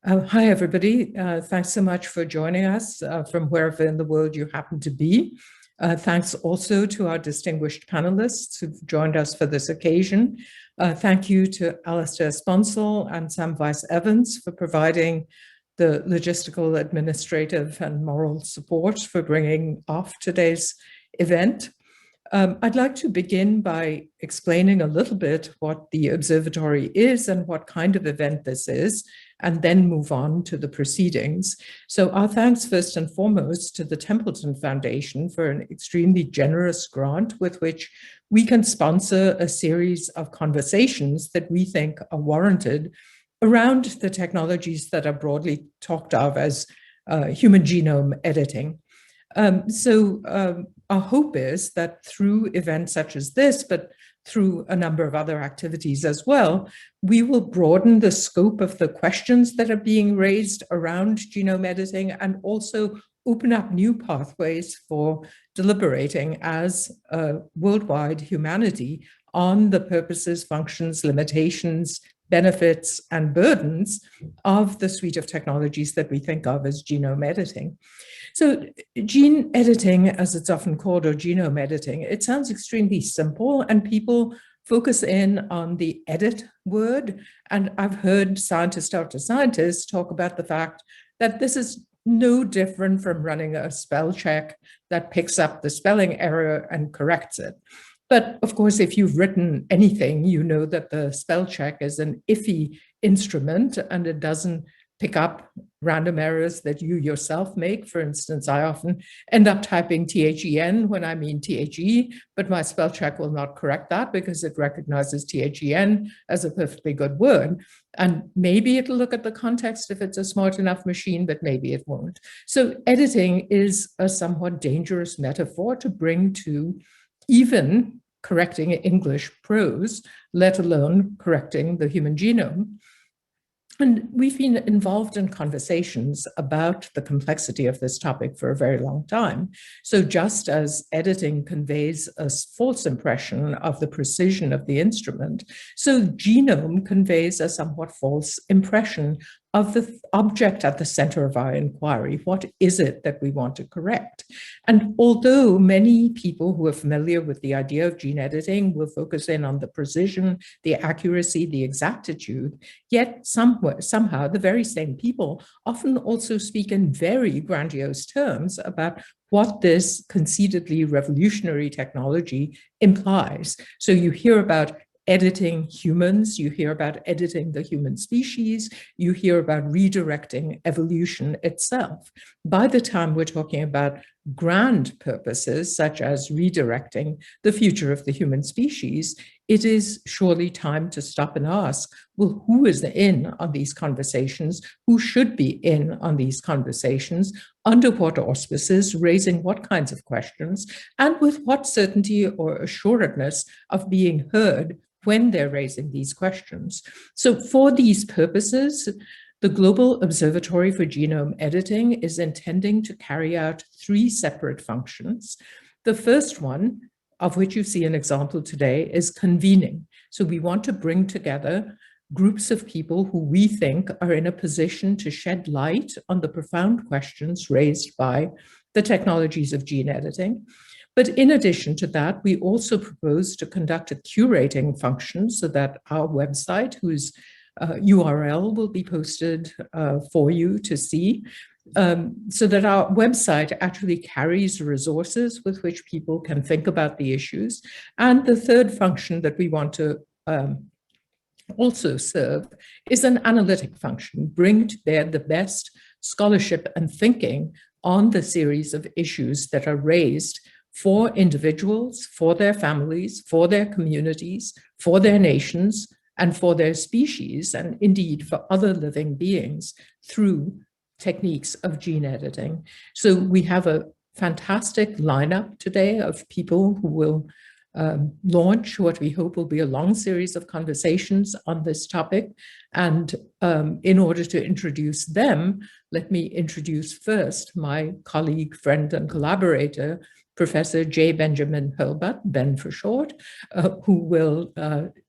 Hi, everybody. Thanks so much for joining us from wherever in the world you happen to be. Thanks also to our distinguished panelists who've joined us for this occasion. Thank you to Alistair Sponsel and Sam Weiss-Evans for providing the logistical, administrative, and moral support for bringing off today's event. I'd like to begin by explaining a little bit what the observatory is and what kind of event this is, and then move on to the proceedings. So our thanks first and foremost to the Templeton Foundation for an extremely generous grant with which we can sponsor a series of conversations that we think are warranted around the technologies that are broadly talked of as human genome editing. Our hope is that through events such as this, but through a number of other activities as well, we will broaden the scope of the questions that are being raised around genome editing and also open up new pathways for deliberating as a worldwide humanity on the purposes, functions, limitations, benefits, and burdens of the suite of technologies that we think of as genome editing. So gene editing, as it's often called, or genome editing, it sounds extremely simple, and people focus in on the edit word. And I've heard scientist after scientist talk about the fact that this is no different from running a spell check that picks up the spelling error and corrects it. But of course, if you've written anything, you know that the spell check is an iffy instrument and it doesn't pick up random errors that you yourself make. For instance, I often end up typing THEN when I mean THE, but my spell check will not correct that because it recognizes THEN as a perfectly good word. And maybe it'll look at the context if it's a smart enough machine, but maybe it won't. So editing is a somewhat dangerous metaphor to bring to even correcting English prose, let alone correcting the human genome. And we've been involved in conversations about the complexity of this topic for a very long time. So just as editing conveys a false impression of the precision of the instrument, so genome conveys a somewhat false impression of the object at the center of our inquiry. What is it that we want to correct? And although many people who are familiar with the idea of gene editing will focus in on the precision, the accuracy, the exactitude, yet somehow the very same people often also speak in very grandiose terms about what this conceitedly revolutionary technology implies. So you hear about editing humans, you hear about editing the human species, you hear about redirecting evolution itself. By the time we're talking about grand purposes, such as redirecting the future of the human species, it is surely time to stop and ask, well, who is in on these conversations? Who should be in on these conversations? Under what auspices, raising what kinds of questions, and with what certainty or assuredness of being heard when they're raising these questions. So for these purposes, the Global Observatory for Genome Editing is intending to carry out 3 separate functions. The first one, of which you see an example today, is convening. So we want to bring together groups of people who we think are in a position to shed light on the profound questions raised by the technologies of gene editing. But in addition to that, we also propose to conduct a curating function so that our website, whose URL will be posted for you to see, so that our website actually carries resources with which people can think about the issues. And the third function that we want to also serve is an analytic function, bring to bear the best scholarship and thinking on the series of issues that are raised for individuals, for their families, for their communities, for their nations, and for their species, and indeed for other living beings through techniques of gene editing. So we have a fantastic lineup today of people who will launch what we hope will be a long series of conversations on this topic. And in order to introduce them, let me introduce first my colleague, friend, and collaborator, Professor J. Benjamin Hurlbut, Ben for short, who will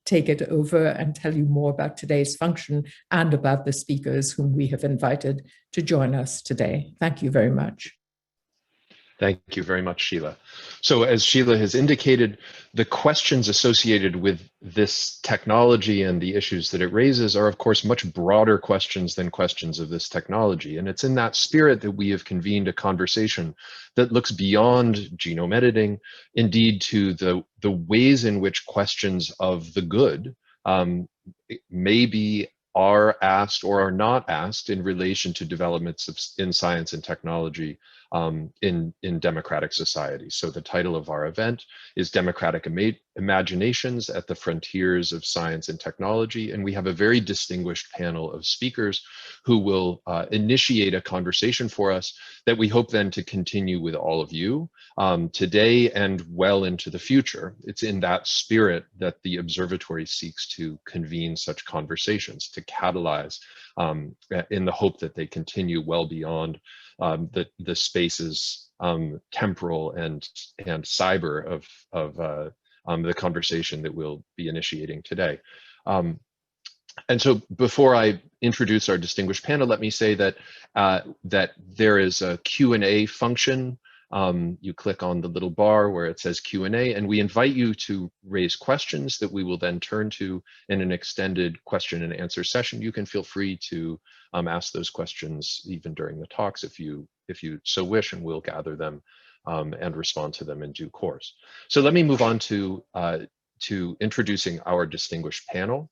take it over and tell you more about today's function and about the speakers whom we have invited to join us today. Thank you very much. Thank you very much, Sheila. So as Sheila has indicated, the questions associated with this technology and the issues that it raises are, of course, much broader questions than questions of this technology. And it's in that spirit that we have convened a conversation that looks beyond genome editing, indeed to the ways in which questions of the good maybe are asked or are not asked in relation to developments in science and technology in democratic society. So the title of our event is Democratic Imaginations at the Frontiers of Science and Technology. And we have a very distinguished panel of speakers who will initiate a conversation for us that we hope then to continue with all of you today and well into the future. It's in that spirit that the observatory seeks to convene such conversations, to catalyze in the hope that they continue well beyond the spaces temporal and cyber of the conversation that we'll be initiating today. And so before I introduce our distinguished panel, let me say that that there is a Q&A function. You click on the little bar where it says Q&A, and we invite you to raise questions that we will then turn to in an extended question and answer session. You can feel free to ask those questions even during the talks if you so wish, and we'll gather them and respond to them in due course. So let me move on to introducing our distinguished panel.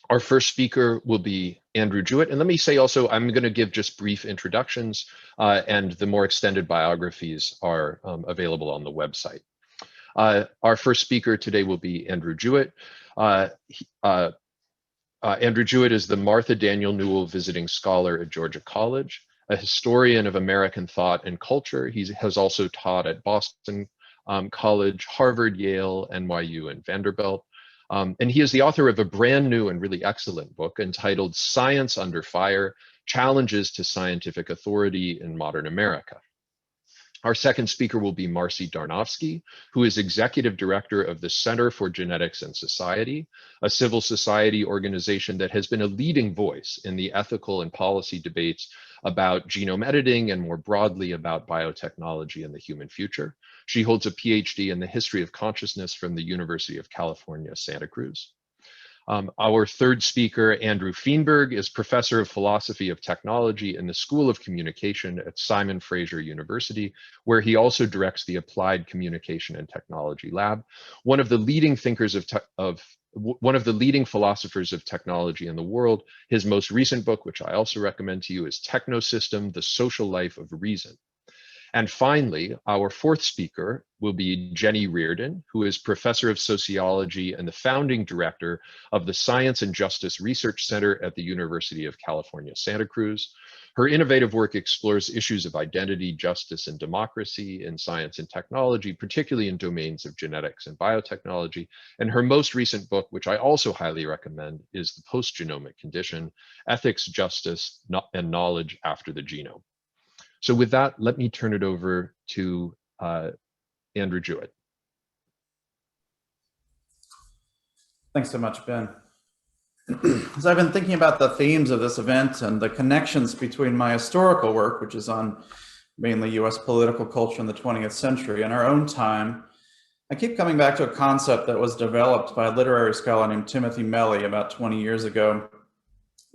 Our first speaker will be Andrew Jewett. And let me say also, I'm going to give just brief introductions and the more extended biographies are available on the website. Our first speaker today will be Andrew Jewett. Andrew Jewett is the Martha Daniel Newell Visiting Scholar at Georgia College, a historian of American thought and culture. He has also taught at Boston College, Harvard, Yale, NYU, and Vanderbilt. And he is the author of a brand new and really excellent book entitled Science Under Fire: Challenges to Scientific Authority in Modern America. Our second speaker will be Marcy Darnovsky, who is Executive Director of the Center for Genetics and Society, a civil society organization that has been a leading voice in the ethical and policy debates about genome editing and more broadly about biotechnology and the human future. She holds a PhD in the history of consciousness from the University of California, Santa Cruz. Our third speaker, Andrew Feenberg, is Professor of Philosophy of Technology in the School of Communication at Simon Fraser University, where he also directs the Applied Communication and Technology Lab. One of the leading thinkers one of the leading philosophers of technology in the world. His most recent book, which I also recommend to you, is Technosystem: The Social Life of Reason. And finally, our fourth speaker will be Jenny Reardon, who is Professor of Sociology and the founding director of the Science and Justice Research Center at the University of California, Santa Cruz. Her innovative work explores issues of identity, justice, and democracy in science and technology, particularly in domains of genetics and biotechnology. And her most recent book, which I also highly recommend, is The Post-Genomic Condition: Ethics, Justice, and Knowledge After the Genome. So with that, let me turn it over to Andrew Jewett. Thanks so much, Ben. As I've been thinking about the themes of this event and the connections between my historical work, which is on mainly US political culture in the 20th century, and our own time, I keep coming back to a concept that was developed by a literary scholar named Timothy Melley about 20 years ago.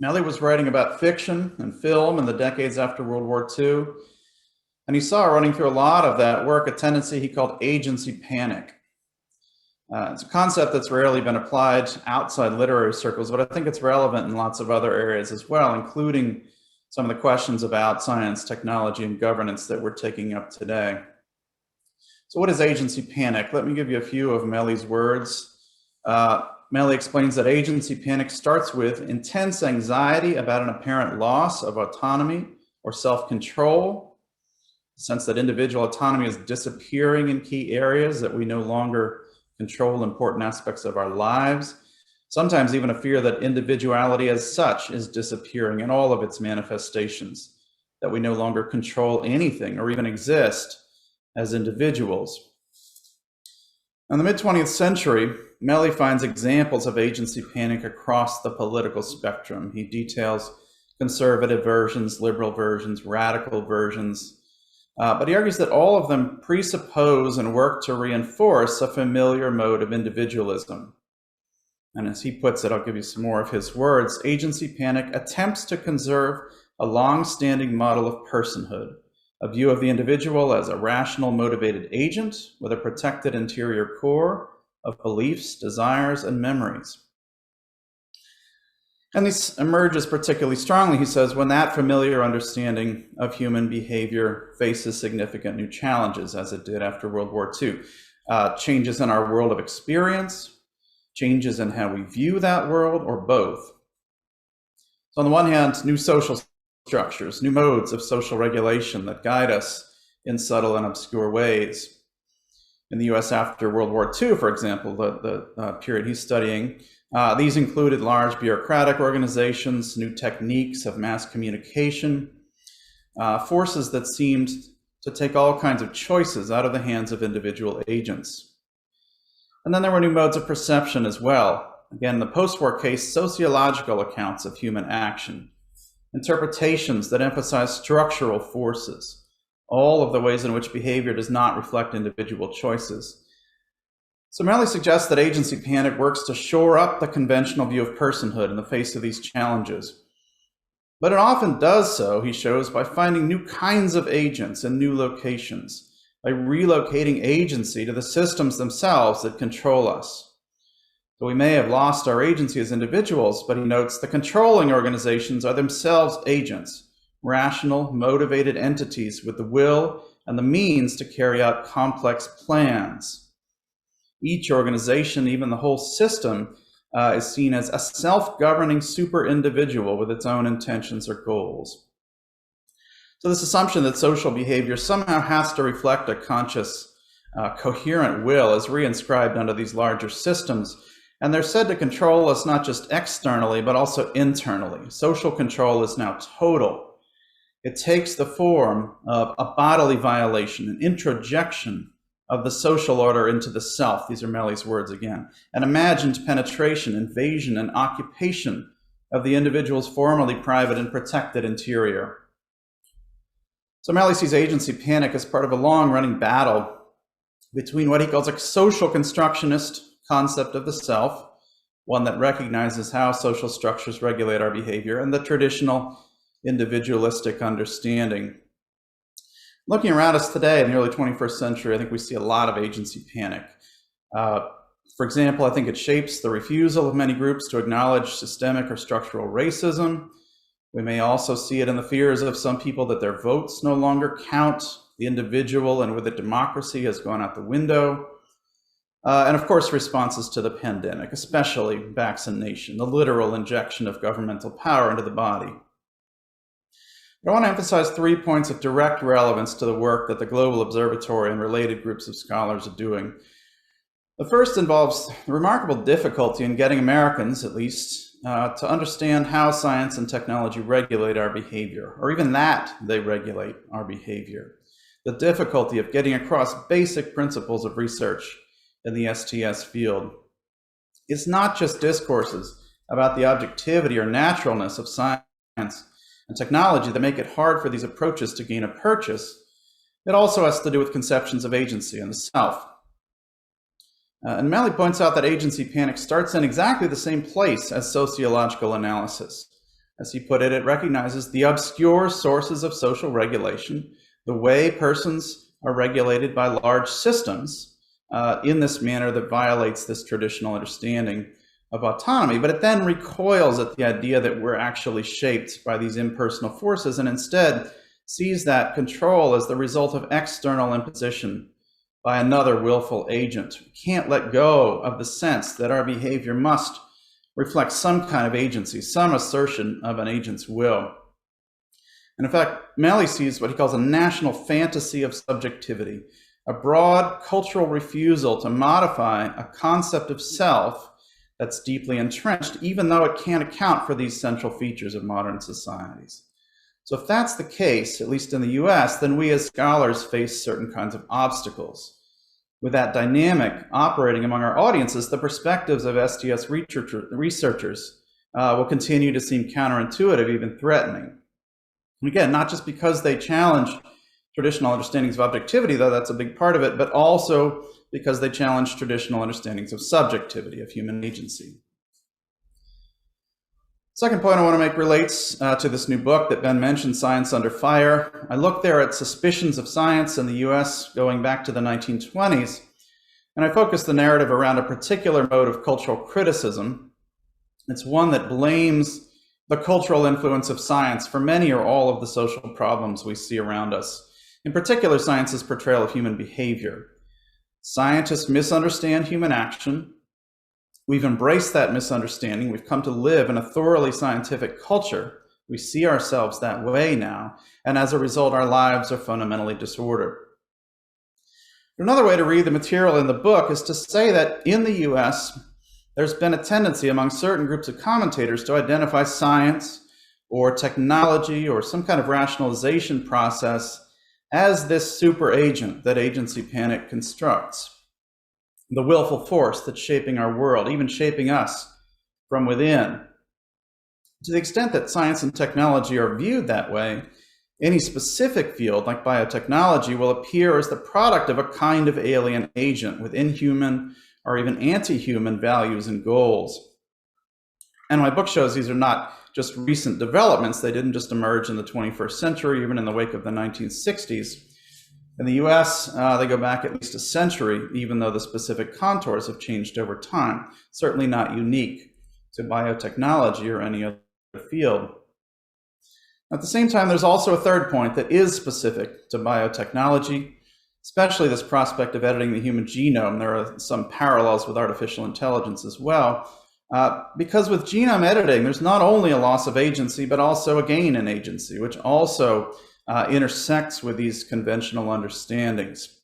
Melley was writing about fiction and film in the decades after World War II, and he saw running through a lot of that work a tendency he called agency panic. It's a concept that's rarely been applied outside literary circles, but I think it's relevant in lots of other areas as well, including some of the questions about science, technology, and governance that we're taking up today. So what is agency panic? Let me give you a few of Melley's words. Melley explains that agency panic starts with intense anxiety about an apparent loss of autonomy or self-control, the sense that individual autonomy is disappearing in key areas, that we no longer control important aspects of our lives. Sometimes even a fear that individuality as such is disappearing in all of its manifestations, that we no longer control anything or even exist as individuals. In the mid-20th century, Melly finds examples of agency panic across the political spectrum. He details conservative versions, liberal versions, radical versions, but he argues that all of them presuppose and work to reinforce a familiar mode of individualism. And as he puts it, I'll give you some more of his words, agency panic attempts to conserve a long-standing model of personhood, a view of the individual as a rational, motivated agent with a protected interior core of beliefs, desires, and memories. And this emerges particularly strongly, he says, when that familiar understanding of human behavior faces significant new challenges, as it did after World War II. Changes in our world of experience, changes in how we view that world, or both. So on the one hand, new social structures, new modes of social regulation that guide us in subtle and obscure ways. In the US after World War II, for example, the period he's studying, these included large bureaucratic organizations, new techniques of mass communication, forces that seemed to take all kinds of choices out of the hands of individual agents. And then there were new modes of perception as well. Again, in the post-war case, sociological accounts of human action, interpretations that emphasize structural forces, all of the ways in which behavior does not reflect individual choices. So Melly suggests that agency panic works to shore up the conventional view of personhood in the face of these challenges. But it often does so, he shows, by finding new kinds of agents in new locations, by relocating agency to the systems themselves that control us. So we may have lost our agency as individuals, but he notes the controlling organizations are themselves agents, rational, motivated entities with the will and the means to carry out complex plans. Each organization, even the whole system, is seen as a self-governing super individual with its own intentions or goals. So this assumption that social behavior somehow has to reflect a conscious, coherent will is reinscribed under these larger systems, and they're said to control us not just externally, but also internally. Social control is now total. It takes the form of a bodily violation, an introjection of the social order into the self. These are Melly's words again. An imagined penetration, invasion, and occupation of the individual's formerly private and protected interior. So Melly sees agency panic as part of a long-running battle between what he calls a social constructionist concept of the self, one that recognizes how social structures regulate our behavior, and the traditional individualistic understanding. Looking around us today in the early 21st century, I think we see a lot of agency panic. For example, I think it shapes the refusal of many groups to acknowledge systemic or structural racism. We may also see it in the fears of some people that their votes no longer count. The individual and with it democracy has gone out the window. And of course, responses to the pandemic, especially vaccination, the literal injection of governmental power into the body. I want to emphasize 3 points of direct relevance to the work that the Global Observatory and related groups of scholars are doing. The first involves remarkable difficulty in getting Americans, at least, to understand how science and technology regulate our behavior, or even that they regulate our behavior. The difficulty of getting across basic principles of research in the STS field. It's not just discourses about the objectivity or naturalness of science and technology that make it hard for these approaches to gain a purchase. It also has to do with conceptions of agency and the self. And Melly points out that agency panic starts in exactly the same place as sociological analysis. As he put it, it recognizes the obscure sources of social regulation, the way persons are regulated by large systems in this manner that violates this traditional understanding of autonomy, but it then recoils at the idea that we're actually shaped by these impersonal forces and instead sees that control as the result of external imposition by another willful agent. We can't let go of the sense that our behavior must reflect some kind of agency, some assertion of an agent's will. And in fact, Melly sees what he calls a national fantasy of subjectivity, a broad cultural refusal to modify a concept of self that's deeply entrenched, even though it can't account for these central features of modern societies. So if that's the case, at least in the US, then we as scholars face certain kinds of obstacles. with that dynamic operating among our audiences, the perspectives of STS researchers will continue to seem counterintuitive, even threatening. And again, not just because they challenge traditional understandings of objectivity, though that's a big part of it, but also because they challenge traditional understandings of subjectivity, of human agency. Second point I want to make relates to this new book that Ben mentioned, Science Under Fire. I looked there at suspicions of science in the US going back to the 1920s, and I focused the narrative around a particular mode of cultural criticism. It's one that blames the cultural influence of science for many or all of the social problems we see around us. In particular, science's portrayal of human behavior. Scientists misunderstand human action. We've embraced that misunderstanding. We've come to live in a thoroughly scientific culture. We see ourselves that way now, and as a result, our lives are fundamentally disordered. Another way to read the material in the book is to say that in the US, there's been a tendency among certain groups of commentators to identify science or technology or some kind of rationalization process as this super agent that agency panic constructs, the willful force that's shaping our world, even shaping us from within. To the extent that science and technology are viewed that way, any specific field like biotechnology will appear as the product of a kind of alien agent with inhuman or even anti-human values and goals. And my book shows these are not just recent developments. They didn't just emerge in the 21st century, even in the wake of the 1960s. In the US, they go back at least a century, even though the specific contours have changed over time. Certainly not unique to biotechnology or any other field. At the same time, there's also a third point that is specific to biotechnology, especially this prospect of editing the human genome. There are some parallels with artificial intelligence as well. Because with genome editing, there's not only a loss of agency, but also a gain in agency, which also intersects with these conventional understandings.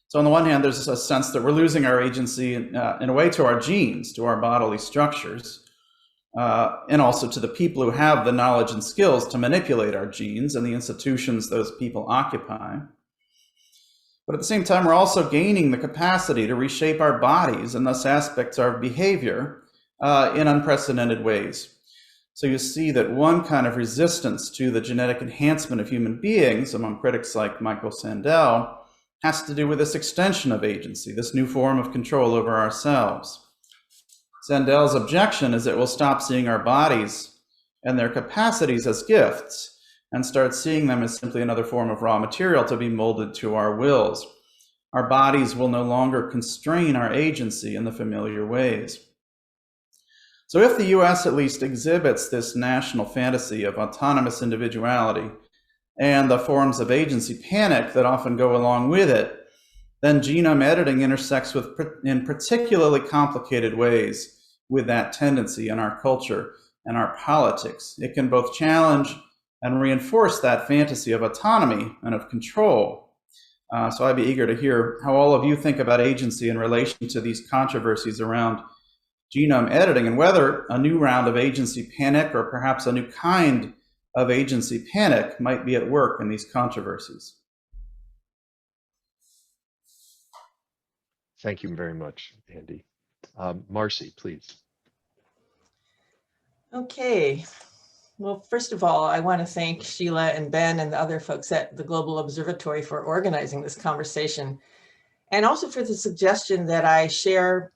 So on the one hand, there's a sense that we're losing our agency in a way to our genes, to our bodily structures, and also to the people who have the knowledge and skills to manipulate our genes and the institutions those people occupy. But at the same time, we're also gaining the capacity to reshape our bodies and thus aspects of our behavior in unprecedented ways. So you see that one kind of resistance to the genetic enhancement of human beings among critics like Michael Sandel has to do with this extension of agency, this new form of control over ourselves. Sandel's objection is that we'll stop seeing our bodies and their capacities as gifts and start seeing them as simply another form of raw material to be molded to our wills. Our bodies will no longer constrain our agency in the familiar ways. So if the US at least exhibits this national fantasy of autonomous individuality and the forms of agency panic that often go along with it, then genome editing intersects in particularly complicated ways with that tendency in our culture and our politics. It can both challenge and reinforce that fantasy of autonomy and of control. So I'd be eager to hear how all of you think about agency in relation to these controversies around genome editing and whether a new round of agency panic or perhaps a new kind of agency panic might be at work in these controversies. Thank you very much, Andy. Marcy, please. Okay. Well, first of all, I want to thank Sheila and Ben and the other folks at the Global Observatory for organizing this conversation, and also for the suggestion that I share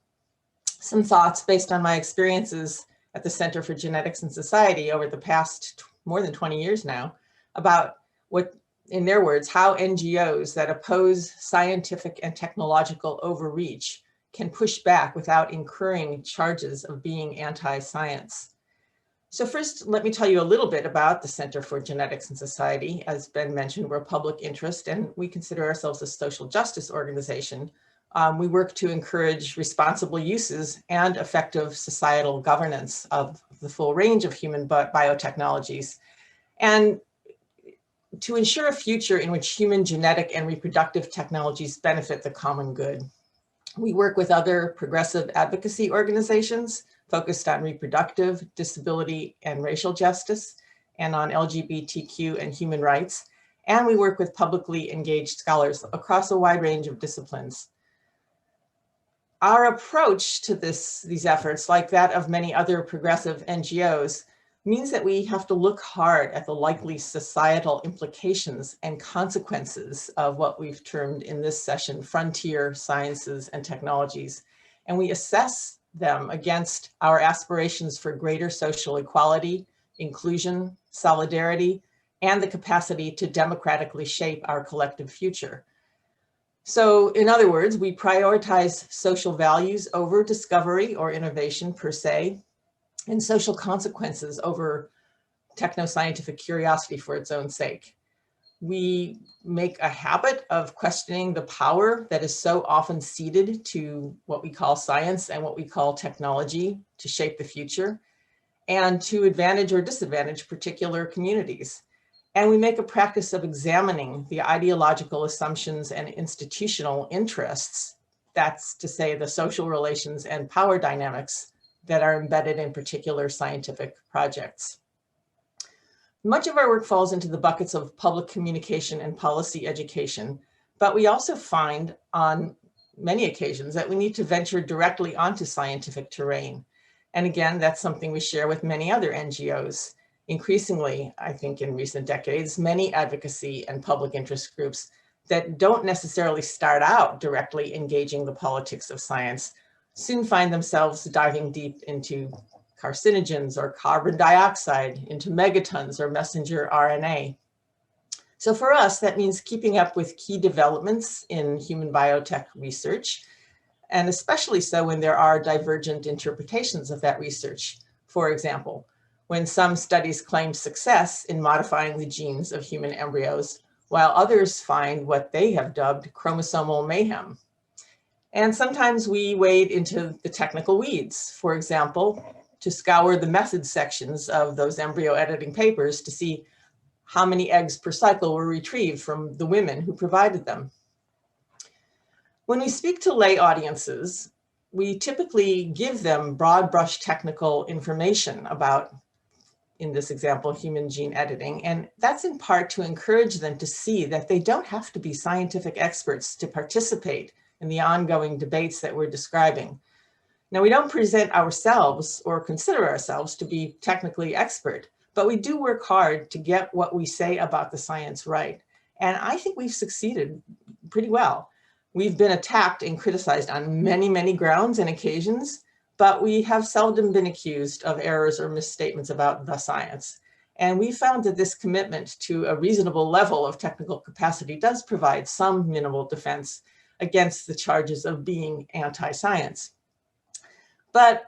some thoughts based on my experiences at the Center for Genetics and Society over the past more than 20 years now about what, in their words, how NGOs that oppose scientific and technological overreach can push back without incurring charges of being anti-science. So first, let me tell you a little bit about the Center for Genetics and Society. As Ben mentioned, we're a public interest and we consider ourselves a social justice organization. We work to encourage responsible uses and effective societal governance of the full range of human biotechnologies, and to ensure a future in which human genetic and reproductive technologies benefit the common good. We work with other progressive advocacy organizations focused on reproductive, disability, and racial justice, and on LGBTQ and human rights. and we work with publicly engaged scholars across a wide range of disciplines. Our approach to these efforts, like that of many other progressive NGOs, means that we have to look hard at the likely societal implications and consequences of what we've termed in this session frontier sciences and technologies. And we assess them against our aspirations for greater social equality, inclusion, solidarity, and the capacity to democratically shape our collective future. So in other words, we prioritize social values over discovery or innovation per se, and social consequences over techno-scientific curiosity for its own sake. We make a habit of questioning the power that is so often ceded to what we call science and what we call technology to shape the future, and to advantage or disadvantage particular communities. And we make a practice of examining the ideological assumptions and institutional interests, that's to say the social relations and power dynamics that are embedded in particular scientific projects. Much of our work falls into the buckets of public communication and policy education, but we also find on many occasions that we need to venture directly onto scientific terrain. And again, that's something we share with many other NGOs. Increasingly, I think in recent decades, many advocacy and public interest groups that don't necessarily start out directly engaging the politics of science soon find themselves diving deep into carcinogens or carbon dioxide, into megatons or messenger RNA. So for us, that means keeping up with key developments in human biotech research, and especially so when there are divergent interpretations of that research. For example, when some studies claim success in modifying the genes of human embryos, while others find what they have dubbed chromosomal mayhem. And sometimes we wade into the technical weeds, for example, to scour the methods sections of those embryo editing papers to see how many eggs per cycle were retrieved from the women who provided them. When we speak to lay audiences, we typically give them broad brush technical information about, in this example, human gene editing. And that's in part to encourage them to see that they don't have to be scientific experts to participate in the ongoing debates that we're describing. Now, we don't present ourselves or consider ourselves to be technically expert, but we do work hard to get what we say about the science right. And I think we've succeeded pretty well. We've been attacked and criticized on many, many grounds and occasions, but we have seldom been accused of errors or misstatements about the science. And we found that this commitment to a reasonable level of technical capacity does provide some minimal defense against the charges of being anti-science. But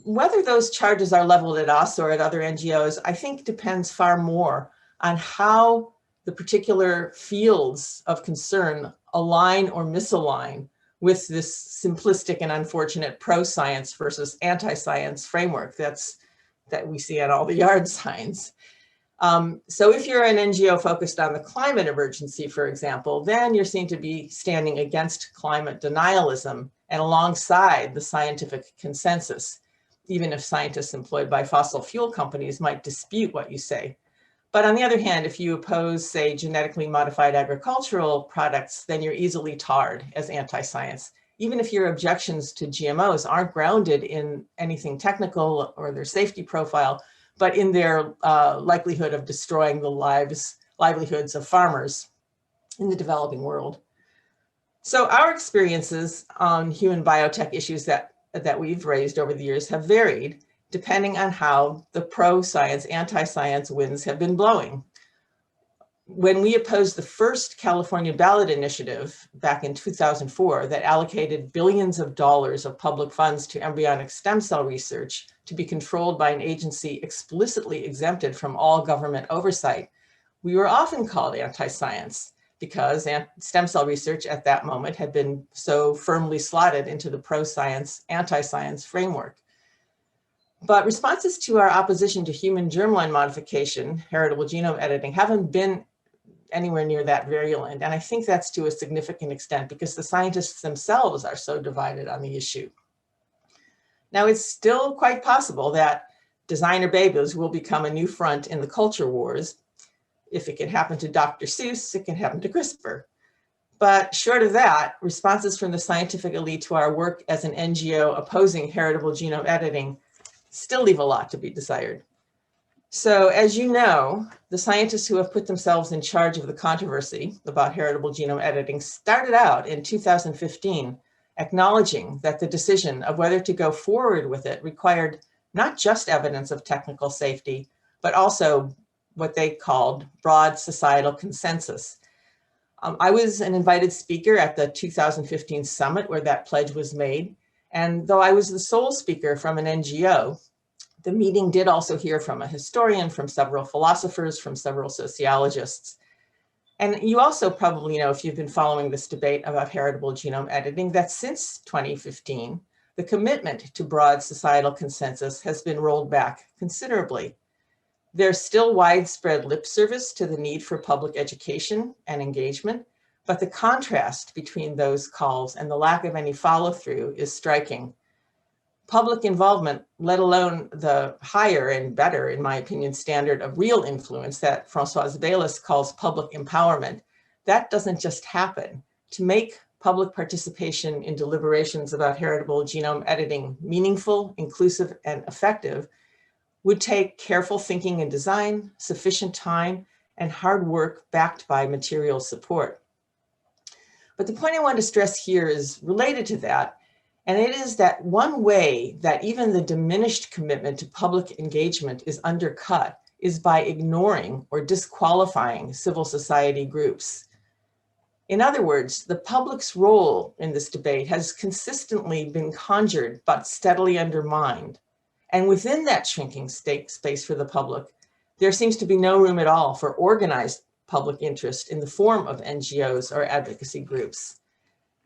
whether those charges are leveled at us or at other NGOs, I think depends far more on how the particular fields of concern align or misalign with this simplistic and unfortunate pro-science versus anti-science framework that we see at all the yard signs. So if you're an NGO focused on the climate emergency, for example, then you're seen to be standing against climate denialism and alongside the scientific consensus, even if scientists employed by fossil fuel companies might dispute what you say. But on the other hand, if you oppose, say, genetically modified agricultural products, then you're easily tarred as anti-science, even if your objections to GMOs aren't grounded in anything technical or their safety profile, but in their likelihood of destroying the livelihoods of farmers in the developing world. So our experiences on human biotech issues that we've raised over the years have varied, depending on how the pro-science, anti-science winds have been blowing. When we opposed the first California ballot initiative back in 2004 that allocated billions of dollars of public funds to embryonic stem cell research to be controlled by an agency explicitly exempted from all government oversight, we were often called anti-science because stem cell research at that moment had been so firmly slotted into the pro-science, anti-science framework. But responses to our opposition to human germline modification, heritable genome editing, haven't been anywhere near that virulent. And I think that's to a significant extent because the scientists themselves are so divided on the issue. Now, it's still quite possible that designer babies will become a new front in the culture wars. If it can happen to Dr. Seuss, it can happen to CRISPR. But short of that, responses from the scientific elite to our work as an NGO opposing heritable genome editing still leave a lot to be desired. So as you know, the scientists who have put themselves in charge of the controversy about heritable genome editing started out in 2015, acknowledging that the decision of whether to go forward with it required not just evidence of technical safety, but also what they called broad societal consensus. I was an invited speaker at the 2015 summit where that pledge was made. And though I was the sole speaker from an NGO, the meeting did also hear from a historian, from several philosophers, from several sociologists. And you also probably know, if you've been following this debate about heritable genome editing, that since 2015, the commitment to broad societal consensus has been rolled back considerably. There's still widespread lip service to the need for public education and engagement, but the contrast between those calls and the lack of any follow-through is striking. Public involvement, let alone the higher and better, in my opinion, standard of real influence that Françoise Baylis calls public empowerment, that doesn't just happen. To make public participation in deliberations about heritable genome editing meaningful, inclusive, and effective would take careful thinking and design, sufficient time, and hard work backed by material support. But the point I want to stress here is related to that, and it is that one way that even the diminished commitment to public engagement is undercut is by ignoring or disqualifying civil society groups. In other words, the public's role in this debate has consistently been conjured but steadily undermined. And within that shrinking space for the public, there seems to be no room at all for organized public interest in the form of NGOs or advocacy groups.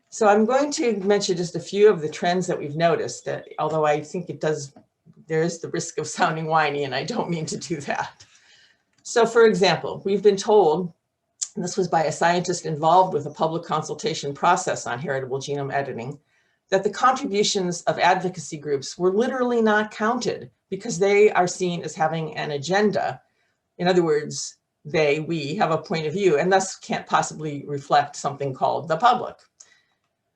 So I'm going to mention just a few of the trends that we've noticed, that although I think there is the risk of sounding whiny, and I don't mean to do that. So for example, we've been told, and this was by a scientist involved with a public consultation process on heritable genome editing, that the contributions of advocacy groups were literally not counted because they are seen as having an agenda. In other words, we have a point of view and thus can't possibly reflect something called the public.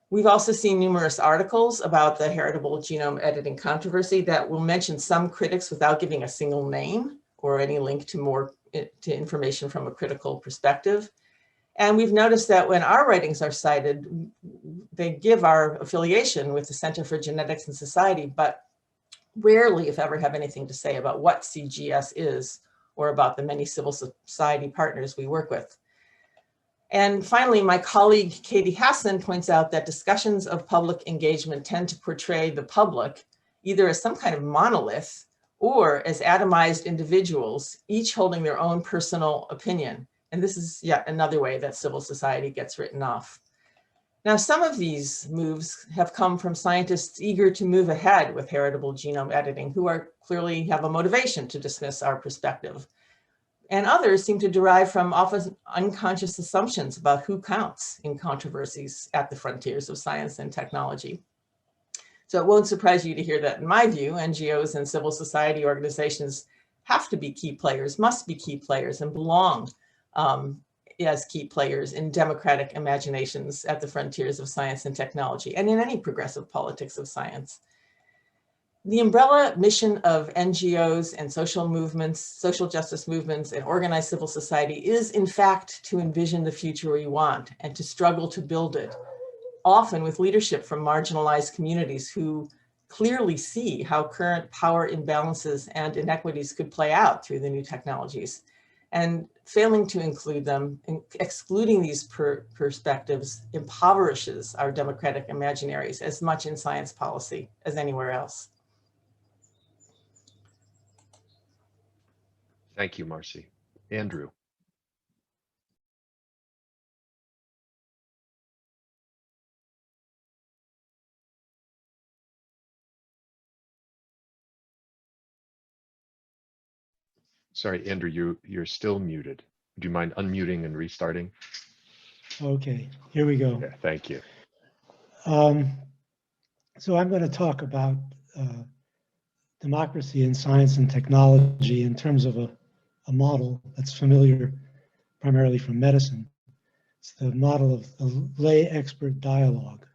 We've also seen numerous articles about the heritable genome editing controversy that will mention some critics without giving a single name or any link to information from a critical perspective. And we've noticed that when our writings are cited, they give our affiliation with the Center for Genetics and Society, but rarely, if ever, have anything to say about what CGS is or about the many civil society partners we work with. And finally, my colleague Katie Hassan points out that discussions of public engagement tend to portray the public either as some kind of monolith or as atomized individuals, each holding their own personal opinion. And this is yet another way that civil society gets written off. Now, some of these moves have come from scientists eager to move ahead with heritable genome editing, who clearly have a motivation to dismiss our perspective. And others seem to derive from often unconscious assumptions about who counts in controversies at the frontiers of science and technology. So it won't surprise you to hear that, in my view, NGOs and civil society organizations have to be key players, must be key players, and belong as key players in democratic imaginations at the frontiers of science and technology, and in any progressive politics of science. The umbrella mission of NGOs and social movements, social justice movements, and organized civil society is, in fact, to envision the future we want and to struggle to build it, often with leadership from marginalized communities who clearly see how current power imbalances and inequities could play out through the new technologies. And failing to include them, excluding these perspectives, impoverishes our democratic imaginaries as much in science policy as anywhere else. Thank you, Marcy. Andrew. Sorry, Andrew, you're still muted. Do you mind unmuting and restarting? Okay, here we go. Yeah, thank you. So I'm going to talk about democracy in science and technology in terms of a model that's familiar primarily from medicine. It's the model of the lay-expert dialogue.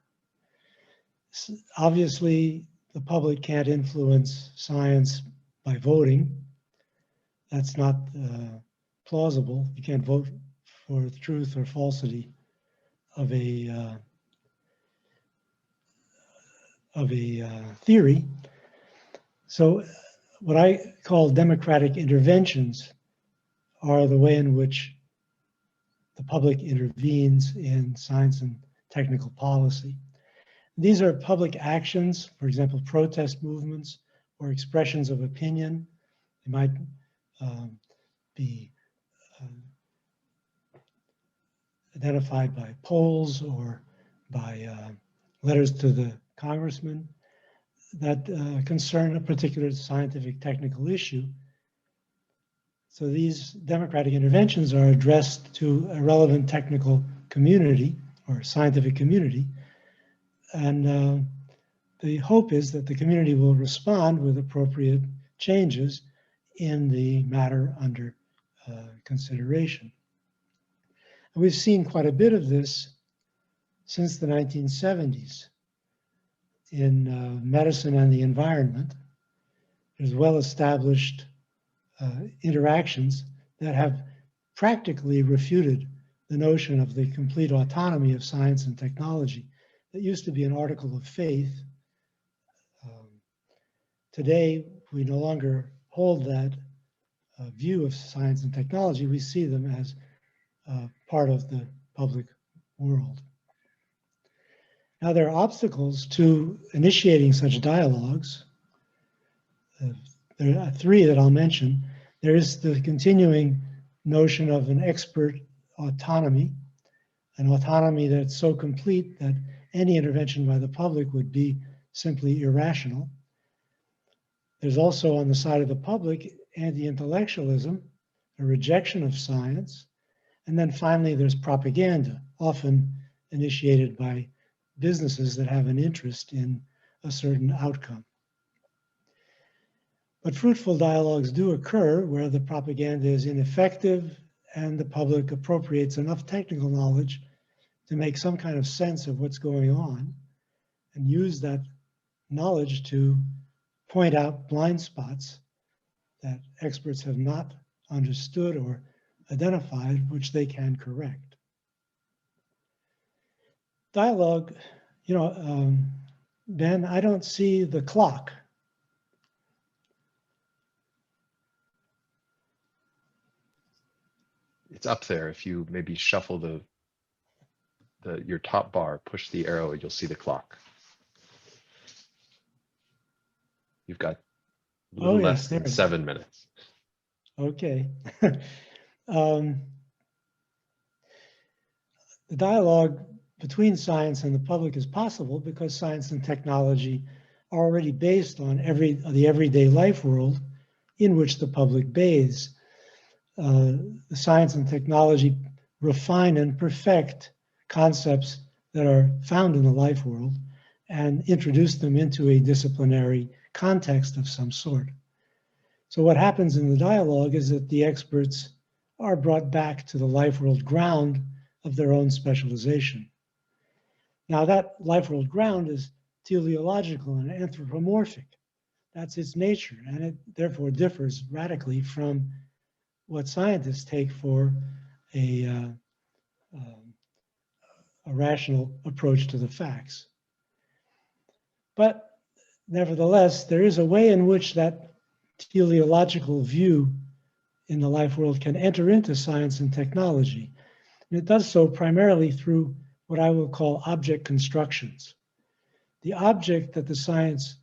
Obviously, the public can't influence science by voting. That's not plausible. You can't vote for the truth or falsity of a theory. So what I call democratic interventions are the way in which the public intervenes in science and technical policy. These are public actions, for example, protest movements or expressions of opinion. They might be identified by polls or by letters to the congressman that concern a particular scientific technical issue. So these democratic interventions are addressed to a relevant technical community or scientific community. And the hope is that the community will respond with appropriate changes in the matter under consideration. And we've seen quite a bit of this since the 1970s in medicine and the environment. There's well-established interactions that have practically refuted the notion of the complete autonomy of science and technology. That used to be an article of faith. Today, we no longer hold that view of science and technology. We see them as part of the public world. Now, there are obstacles to initiating such dialogues. There are three that I'll mention. There is the continuing notion of an expert autonomy, an autonomy that's so complete that any intervention by the public would be simply irrational. There's also on the side of the public anti-intellectualism, a rejection of science. And then finally, there's propaganda, often initiated by businesses that have an interest in a certain outcome. But fruitful dialogues do occur where the propaganda is ineffective and the public appropriates enough technical knowledge to make some kind of sense of what's going on and use that knowledge to point out blind spots that experts have not understood or identified, which they can correct. Dialogue, Ben, I don't see the clock. It's up there. If you maybe shuffle your top bar, push the arrow, you'll see the clock. You've got a little less than 7 minutes. Okay. The dialogue between science and the public is possible because science and technology are already based on the everyday life world in which the public bathes. The science and technology refine and perfect concepts that are found in the life world and introduce them into a disciplinary context of some sort. So what happens in the dialogue is that the experts are brought back to the life world ground of their own specialization. Now that life world ground is teleological and anthropomorphic. That's its nature, and it therefore differs radically from what scientists take for a rational approach to the facts. But nevertheless, there is a way in which that teleological view in the life world can enter into science and technology. And it does so primarily through what I will call object constructions. The object that the science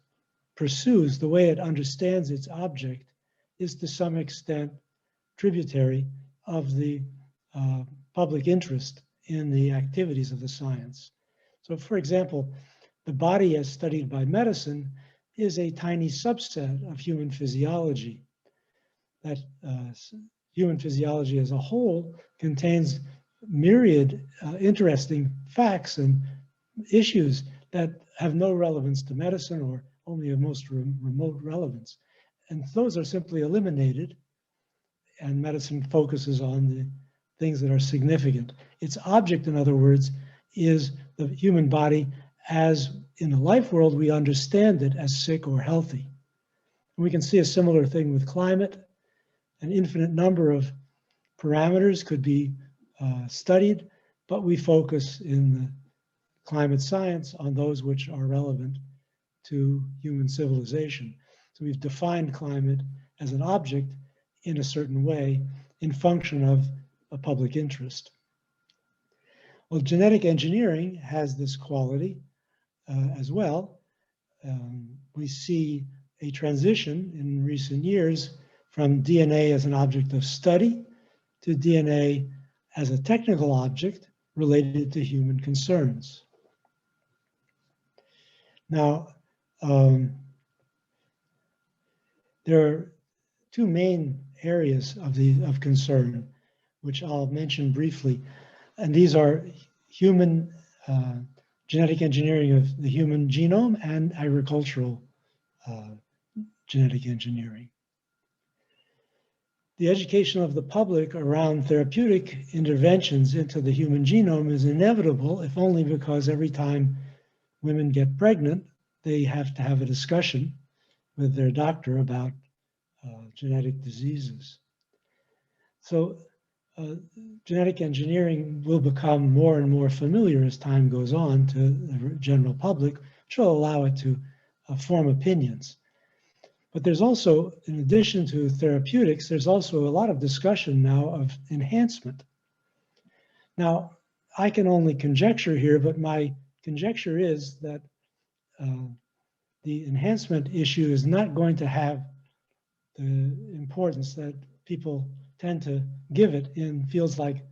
pursues, the way it understands its object, is to some extent tributary of the public interest in the activities of the science. So for example, the body as studied by medicine is a tiny subset of human physiology. That human physiology as a whole contains myriad interesting facts and issues that have no relevance to medicine or only a most remote relevance. And those are simply eliminated, and medicine focuses on the things that are significant. Its object, in other words, is the human body as in the life world we understand it as sick or healthy. And we can see a similar thing with climate. An infinite number of parameters could be studied, but we focus in the climate science on those which are relevant to human civilization. So we've defined climate as an object in a certain way in function of a public interest. Well, genetic engineering has this quality as well. We see a transition in recent years from DNA as an object of study to DNA as a technical object related to human concerns. Now, there are two main areas of concern, which I'll mention briefly, and these are human genetic engineering of the human genome and agricultural genetic engineering. The education of the public around therapeutic interventions into the human genome is inevitable, if only because every time women get pregnant, they have to have a discussion with their doctor about genetic diseases. So genetic engineering will become more and more familiar as time goes on to the general public, which will allow it to form opinions. But there's also, in addition to therapeutics, there's also a lot of discussion now of enhancement. Now, I can only conjecture here, but my conjecture is that the enhancement issue is not going to have the importance that people tend to give it in fields like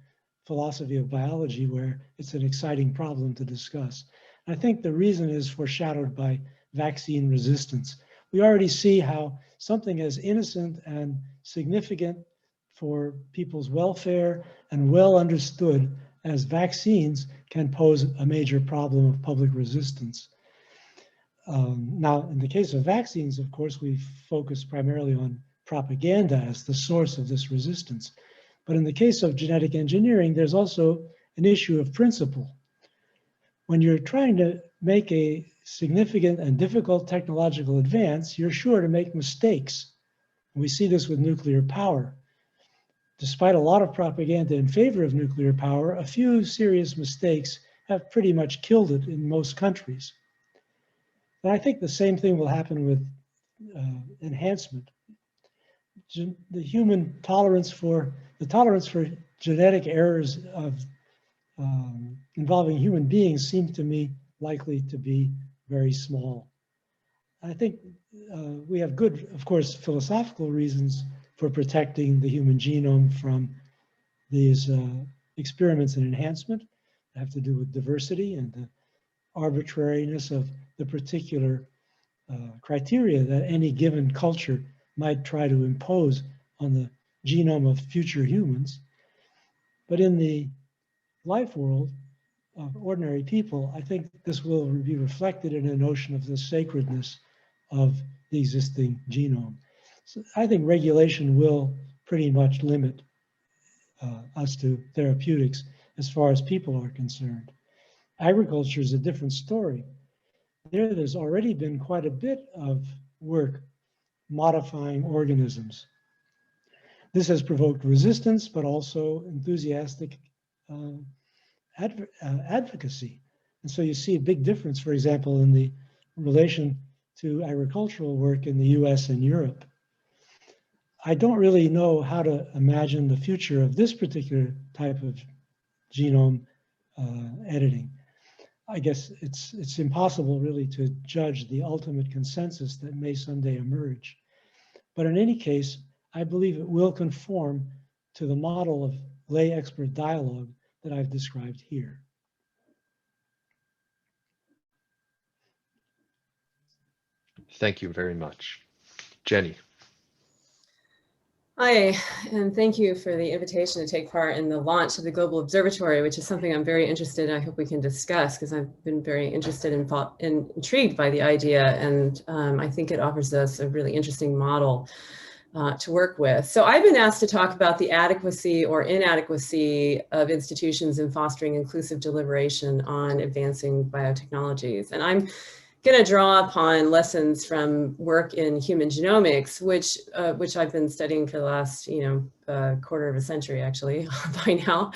philosophy of biology, where it's an exciting problem to discuss. And I think the reason is foreshadowed by vaccine resistance. We already see how something as innocent and significant for people's welfare and well understood as vaccines can pose a major problem of public resistance. Now, in the case of vaccines, of course, we focus primarily on propaganda as the source of this resistance. But in the case of genetic engineering, there's also an issue of principle. When you're trying to make a significant and difficult technological advance, you're sure to make mistakes. We see this with nuclear power. Despite a lot of propaganda in favor of nuclear power, a few serious mistakes have pretty much killed it in most countries. And I think the same thing will happen with enhancement. The human tolerance for genetic errors of involving human beings seems to me likely to be very small. I think we have good, of course, philosophical reasons for protecting the human genome from these experiments in enhancement that have to do with diversity and the arbitrariness of the particular criteria that any given culture might try to impose on the genome of future humans. But in the life world of ordinary people, I think this will be reflected in a notion of the sacredness of the existing genome. So I think regulation will pretty much limit us to therapeutics as far as people are concerned. Agriculture is a different story. There's already been quite a bit of work modifying organisms. This has provoked resistance, but also enthusiastic advocacy. And so you see a big difference, for example, in the relation to agricultural work in the US and Europe. I don't really know how to imagine the future of this particular type of genome editing. I guess it's impossible really to judge the ultimate consensus that may someday emerge. But in any case, I believe it will conform to the model of lay expert dialogue that I've described here. Thank you very much. Jenny. Hi, and thank you for the invitation to take part in the launch of the Global Observatory, which is something I'm very interested in. I hope we can discuss because I've been very interested and intrigued by the idea, and I think it offers us a really interesting model to work with. So I've been asked to talk about the adequacy or inadequacy of institutions in fostering inclusive deliberation on advancing biotechnologies. And I'm going to draw upon lessons from work in human genomics, which I've been studying for the last, quarter of a century, actually, by now.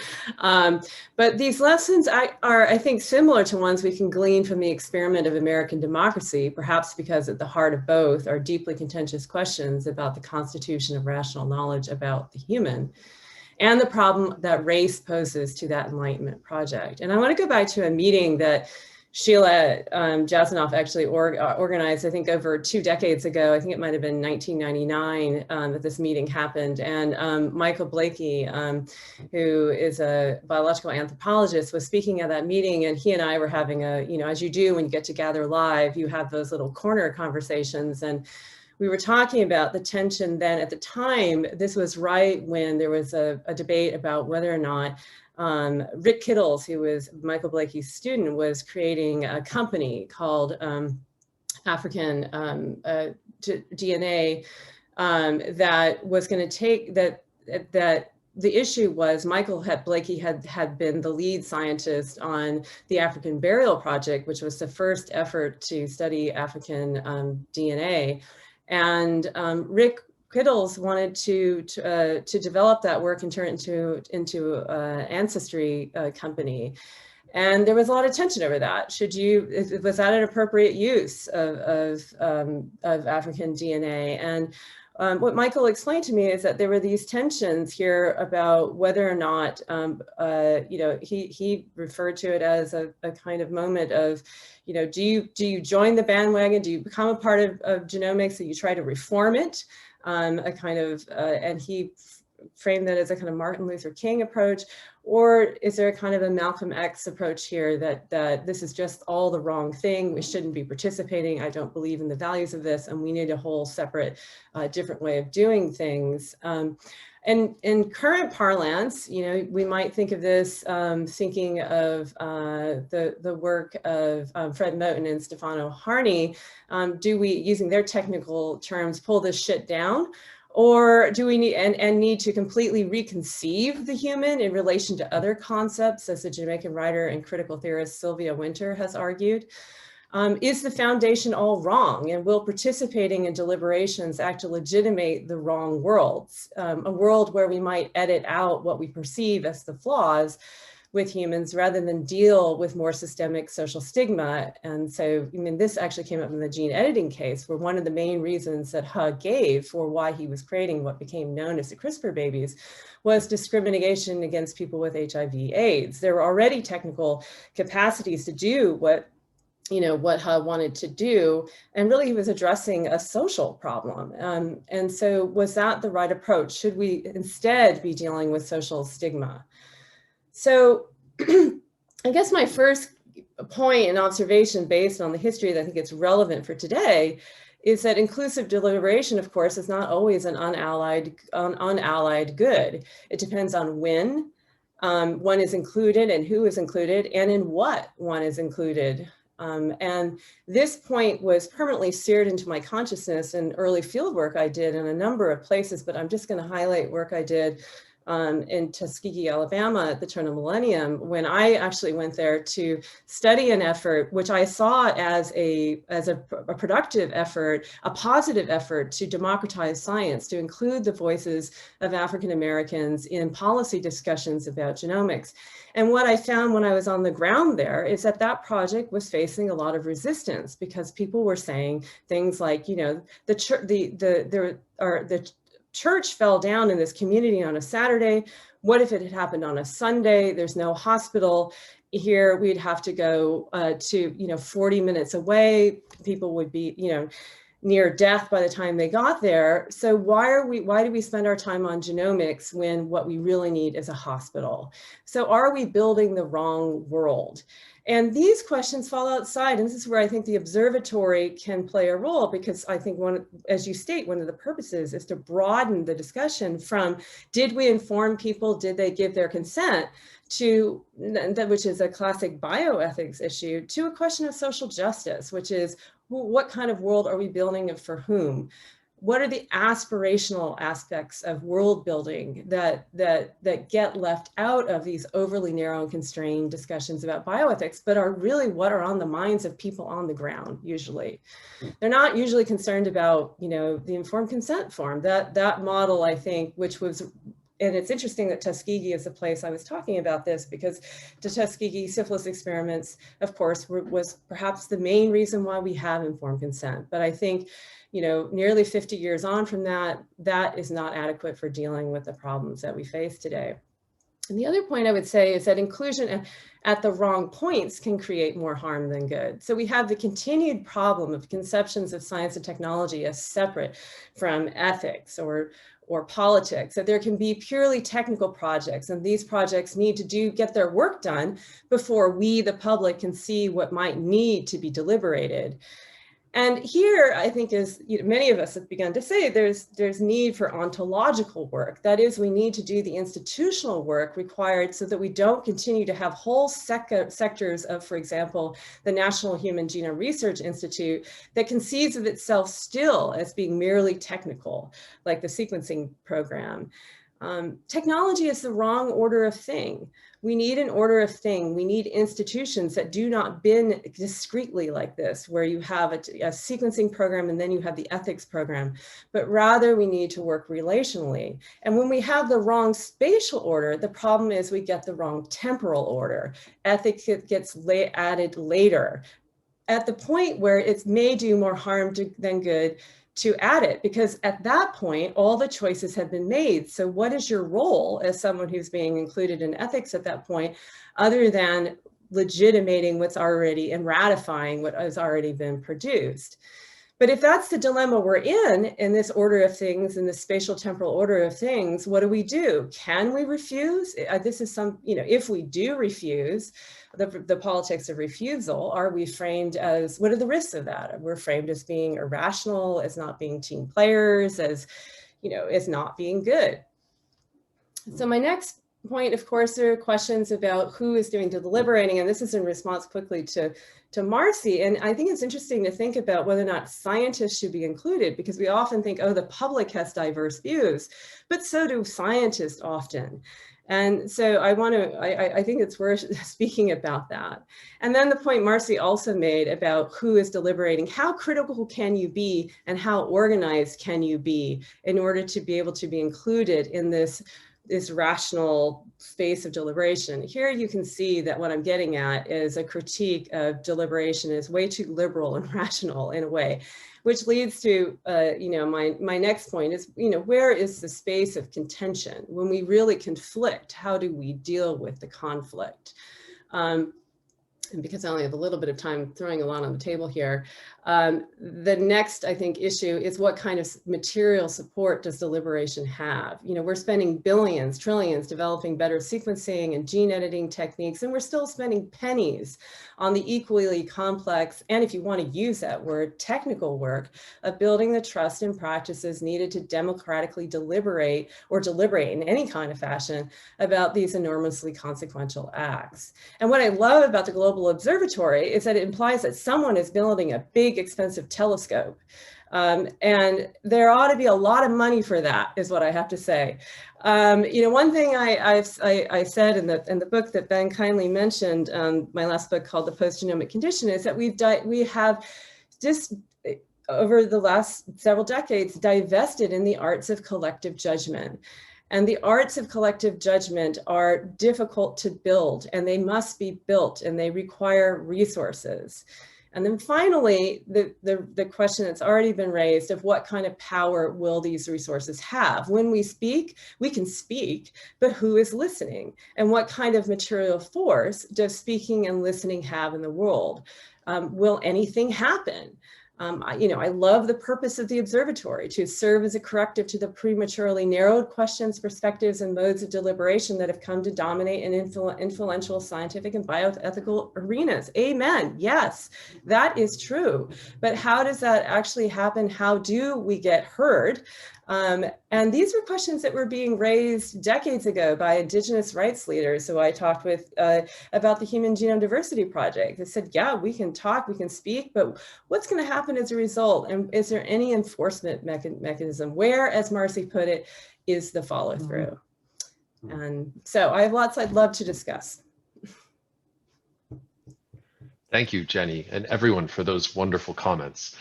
But these lessons are, I think, similar to ones we can glean from the experiment of American democracy, perhaps because at the heart of both are deeply contentious questions about the constitution of rational knowledge about the human and the problem that race poses to that Enlightenment project. And I want to go back to a meeting that Sheila Jasanoff actually organized, I think, over 2 decades ago. I think it might have been 1999 that this meeting happened. And Michael Blakey, who is a biological anthropologist, was speaking at that meeting. And he and I were having a, as you do when you get together live, you have those little corner conversations. And we were talking about the tension then at the time. This was right when there was a debate about whether or not Rick Kittles, who was Michael Blakey's student, was creating a company called African DNA that was going to take that the issue was Blakey had been the lead scientist on the African Burial Project, which was the first effort to study African DNA. And Rick Kittles wanted to develop that work and turn it into an ancestry company. And there was a lot of tension over that. Was that an appropriate use of African DNA? And what Michael explained to me is that there were these tensions here about whether or not, he referred to it as a kind of moment of, do you join the bandwagon? Do you become a part of genomics? Do you try to reform it? And he framed that as a kind of Martin Luther King approach, or is there a kind of a Malcolm X approach here that this is just all the wrong thing, we shouldn't be participating, I don't believe in the values of this, and we need a whole separate, different way of doing things. And in current parlance, we might think of this, thinking of the work of Fred Moten and Stefano Harney. Do we, using their technical terms, pull this shit down? Or do we need to completely reconceive the human in relation to other concepts, as the Jamaican writer and critical theorist Sylvia Wynter has argued? Is the foundation all wrong, and will participating in deliberations act to legitimate the wrong worlds? A world where we might edit out what we perceive as the flaws with humans rather than deal with more systemic social stigma. And so, this actually came up in the gene editing case, where one of the main reasons that Hug gave for why he was creating what became known as the CRISPR babies was discrimination against people with HIV/AIDS. There were already technical capacities to do what Hug wanted to do, and really he was addressing a social problem. And so was that the right approach? Should we instead be dealing with social stigma? So I guess my first point and observation based on the history that I think it's relevant for today is that inclusive deliberation, of course, is not always an unallied good. It depends on when one is included and who is included and in what one is included. And this point was permanently seared into my consciousness in early fieldwork I did in a number of places, but I'm just going to highlight work I did in Tuskegee, Alabama at the turn of the millennium, when I actually went there to study an effort which I saw as a productive effort, a positive effort to democratize science, to include the voices of African Americans in policy discussions about genomics. And what I found when I was on the ground there is that that project was facing a lot of resistance, because people were saying things like, the church fell down in this community on a Saturday. What if it had happened on a Sunday? There's no hospital here. We'd have to go to 40 minutes away. People would be near death by the time they got there. So why do we spend our time on genomics when what we really need is a hospital? So are we building the wrong world? And these questions fall outside, and this is where I think the observatory can play a role, because I think as you state, one of the purposes is to broaden the discussion from, did we inform people, did they give their consent, to, which is a classic bioethics issue, to a question of social justice, which is, what kind of world are we building and for whom? what are the aspirational aspects of world building that get left out of these overly narrow and constrained discussions about bioethics, but are really what are on the minds of people on the ground usually. They're not usually concerned about, you know, the informed consent form. That model, I think, which was, and it's interesting that Tuskegee is the place I was talking about this, because the Tuskegee syphilis experiments, of course, was perhaps the main reason why we have informed consent. But I think, you know, nearly 50 years on from that, that is not adequate for dealing with the problems that we face today. And the other point I would say is that inclusion at the wrong points can create more harm than good. So we have the continued problem of conceptions of science and technology as separate from ethics or politics, that there can be purely technical projects, and these projects need to get their work done before we, the public, can see what might need to be deliberated. And here, I think, as you know, many of us have begun to say, there's need for ontological work. That is, we need to do the institutional work required so that we don't continue to have whole sectors of, for example, the National Human Genome Research Institute that conceives of itself still as being merely technical, like the sequencing program. Technology is the wrong order of thing. We need an order of thing. We need institutions that do not bend discretely like this, where you have a sequencing program and then you have the ethics program, but rather we need to work relationally. And when we have the wrong spatial order, the problem is we get the wrong temporal order. Ethics gets added later, at the point where it may do more harm than good to add it, because at that point, all the choices have been made. So what is your role as someone who's being included in ethics at that point, other than legitimating what's already and ratifying what has already been produced? But if that's the dilemma we're in this order of things, in the spatial temporal order of things, what do? Can we refuse? This is some, you know, if we do refuse, the politics of refusal, are we framed as, what are the risks of that? We're framed as being irrational, as not being team players, as, you know, as not being good. So my next point, of course, there are questions about who is doing the deliberating, and this is in response quickly to Marcy. And I think it's interesting to think about whether or not scientists should be included, because we often think, oh, the public has diverse views, but so do scientists often. And so I think it's worth speaking about that. And then the point Marcy also made about who is deliberating, how critical can you be and how organized can you be in order to be able to be included in this rational space of deliberation. Here you can see that what I'm getting at is a critique of deliberation is way too liberal and rational in a way, which leads to, you know, my next point is, you know, where is the space of contention? When we really conflict, how do we deal with the conflict? And because I only have a little bit of time, throwing a lot on the table here. The next, I think, issue is what kind of material support does deliberation have? You know, we're spending billions, trillions developing better sequencing and gene editing techniques, and we're still spending pennies on the equally complex, and if you want to use that word, technical work of building the trust and practices needed to democratically deliberate or deliberate in any kind of fashion about these enormously consequential acts. And what I love about the Global Observatory is that it implies that someone is building a big, expensive telescope. And there ought to be a lot of money for that, is what I have to say. You know, one thing I said in the book that Ben kindly mentioned, my last book called The Post-Genomic Condition, is that we have just over the last several decades divested in the arts of collective judgment. And the arts of collective judgment are difficult to build, and they must be built, and they require resources. And then finally, the question that's already been raised of what kind of power will these resources have? When we speak, we can speak, but who is listening? And what kind of material force does speaking and listening have in the world? Will anything happen? You know, I love the purpose of the observatory, to serve as a corrective to the prematurely narrowed questions, perspectives, and modes of deliberation that have come to dominate in influential scientific and bioethical arenas. Amen. Yes, that is true. But how does that actually happen? How do we get heard? And these were questions that were being raised decades ago by indigenous rights leaders who I talked with about the Human Genome Diversity Project. They said, yeah, we can talk, we can speak, but what's going to happen as a result? And is there any enforcement mechanism? Where, as Marcy put it, is the follow through? And so I have lots I'd love to discuss. Thank you, Jenny, and everyone for those wonderful comments.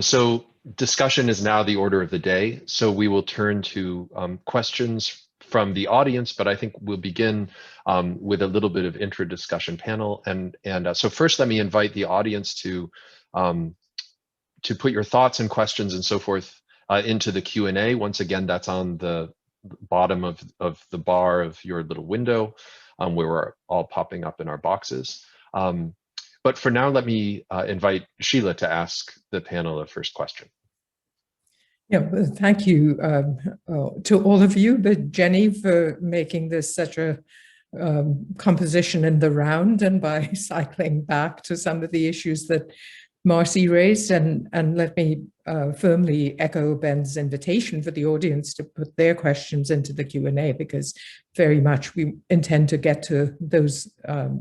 So discussion is now the order of the day. So we will turn to questions from the audience, but I think we'll begin with a little bit of intro-discussion panel. So first, let me invite the audience to put your thoughts and questions and so forth into the Q&A. Once again, that's on the bottom of the bar of your little window where we're all popping up in our boxes. But for now, let me invite Sheila to ask the panel a first question. Yeah, well, thank you to all of you, but Jenny, for making this such a composition in the round and by cycling back to some of the issues that Marcy raised. And let me firmly echo Ben's invitation for the audience to put their questions into the Q&A, because very much we intend to get to those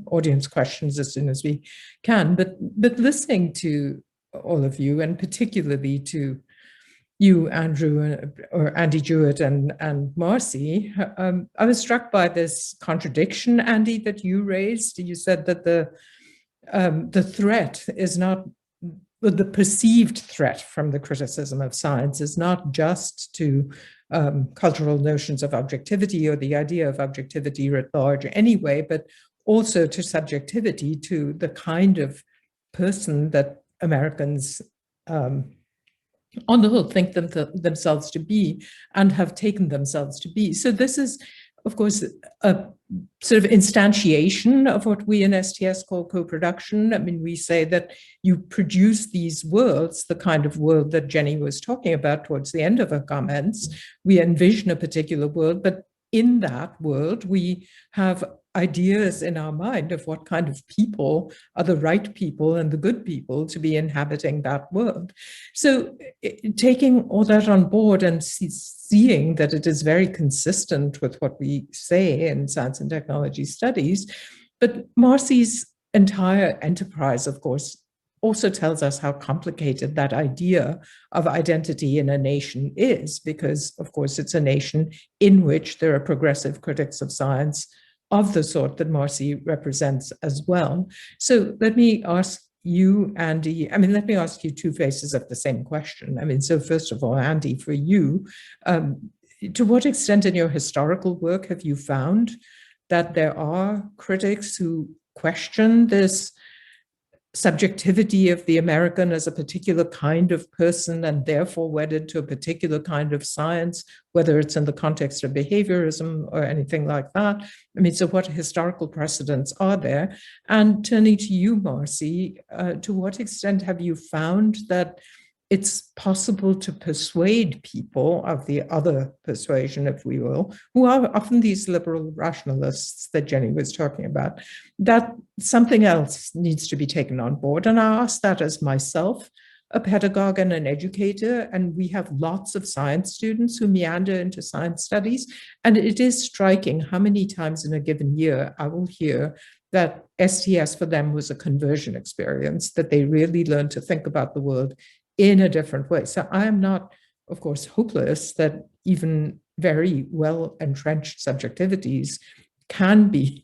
audience questions as soon as we can. But listening to all of you, and particularly to you, Andrew, or Andy Jewett and Marcy, I was struck by this contradiction, Andy, that you raised. You said that the threat is not, the perceived threat from the criticism of science is not just to cultural notions of objectivity or the idea of objectivity writ large anyway, but also to subjectivity, to the kind of person that Americans on the whole think themselves to be and have taken themselves to be. So this is, of course, a sort of instantiation of what we in STS call co-production. I mean, we say that you produce these worlds, the kind of world that Jenny was talking about towards the end of her comments. We envision a particular world, but in that world, we have ideas in our mind of what kind of people are the right people and the good people to be inhabiting that world. So taking all that on board and seeing that it is very consistent with what we say in science and technology studies, but Marcy's entire enterprise, of course, also tells us how complicated that idea of identity in a nation is, because, of course, it's a nation in which there are progressive critics of science of the sort that Marcy represents as well. So let me ask you, Andy, let me ask you two faces of the same question. So first of all, Andy, for you, to what extent in your historical work have you found that there are critics who question this subjectivity of the American as a particular kind of person and therefore wedded to a particular kind of science, whether it's in the context of behaviorism or anything like that? So what historical precedents are there? And turning to you, Marcy, to what extent have you found that it's possible to persuade people of the other persuasion, if we will, who are often these liberal rationalists that Jenny was talking about, that something else needs to be taken on board? And I ask that as myself, a pedagogue and an educator, and we have lots of science students who meander into science studies, and it is striking how many times in a given year I will hear that STS for them was a conversion experience, that they really learned to think about the world in a different way. So I am not, of course, hopeless that even very well-entrenched subjectivities can be,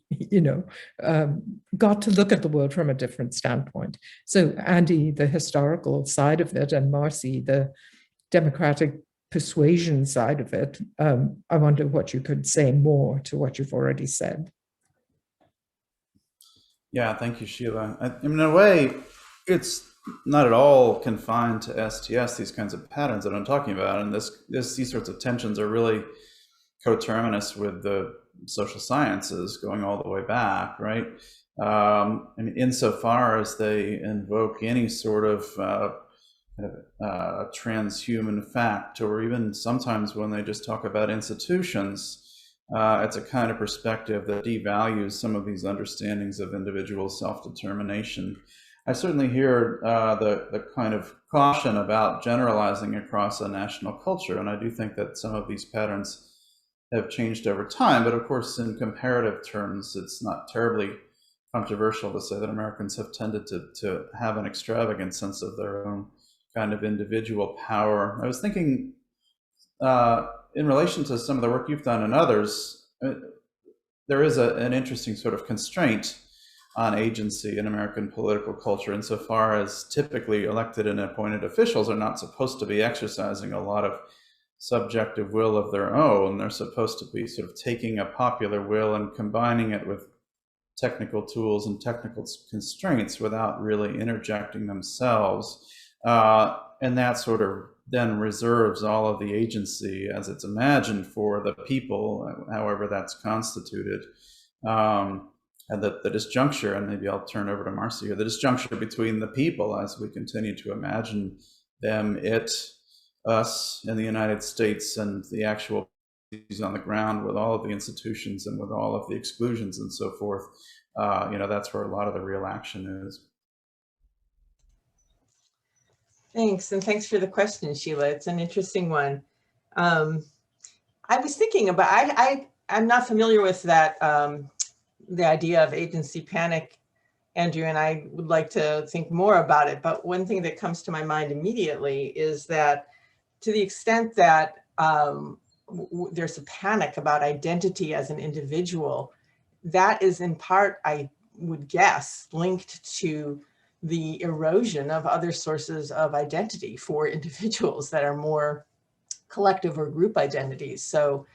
got to look at the world from a different standpoint. So Andy, the historical side of it, and Marcy, the democratic persuasion side of it, I wonder what you could say more to what you've already said. Yeah, thank you, Sheila. In a way, it's not at all confined to STS, these kinds of patterns that I'm talking about. And these sorts of tensions are really coterminous with the social sciences going all the way back, right? Insofar as they invoke any sort of transhuman fact, or even sometimes when they just talk about institutions, it's a kind of perspective that devalues some of these understandings of individual self-determination. I certainly hear the kind of caution about generalizing across a national culture, and I do think that some of these patterns have changed over time, but of course in comparative terms it's not terribly controversial to say that Americans have tended to have an extravagant sense of their own kind of individual power. I was thinking in relation to some of the work you've done and others, there is an interesting sort of constraint on agency in American political culture insofar as typically elected and appointed officials are not supposed to be exercising a lot of subjective will of their own. They're supposed to be sort of taking a popular will and combining it with technical tools and technical constraints without really interjecting themselves. And that sort of then reserves all of the agency as it's imagined for the people, however that's constituted. And the disjuncture, and maybe I'll turn over to Marcy here, the disjuncture between the people as we continue to imagine them, it, us in the United States, and the actual on the ground with all of the institutions and with all of the exclusions and so forth, that's where a lot of the real action is. Thanks, and thanks for the question, Sheila. It's an interesting one. I was thinking about, I'm not familiar with that, the idea of agency panic, Andrew, and I would like to think more about it. But one thing that comes to my mind immediately is that to the extent that there's a panic about identity as an individual, that is in part, I would guess, linked to the erosion of other sources of identity for individuals that are more collective or group identities. So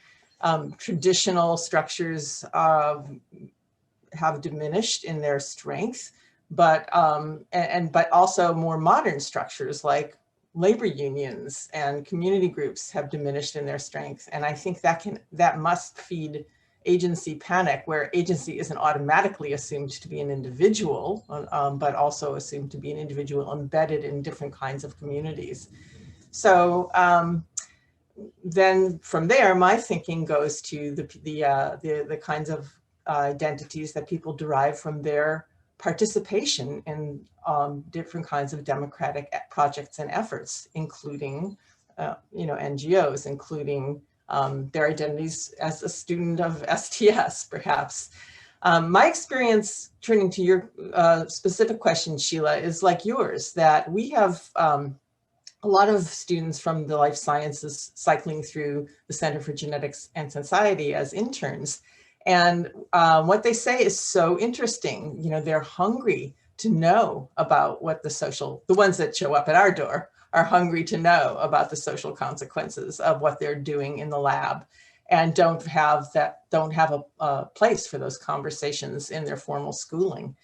traditional structures have diminished in their strength, but also more modern structures like labor unions and community groups have diminished in their strength. And I think that must feed agency panic, where agency isn't automatically assumed to be an individual, but also assumed to be an individual embedded in different kinds of communities. So then from there, my thinking goes to the kinds of identities that people derive from their participation in different kinds of democratic projects and efforts, including NGOs, including their identities as a student of STS, perhaps. My experience, turning to your specific question, Sheila, is like yours, that we have a lot of students from the life sciences cycling through the Center for Genetics and Society as interns. And what they say is so interesting. They're hungry to know about what the ones that show up at our door are hungry to know about the social consequences of what they're doing in the lab, and don't have a place for those conversations in their formal schooling.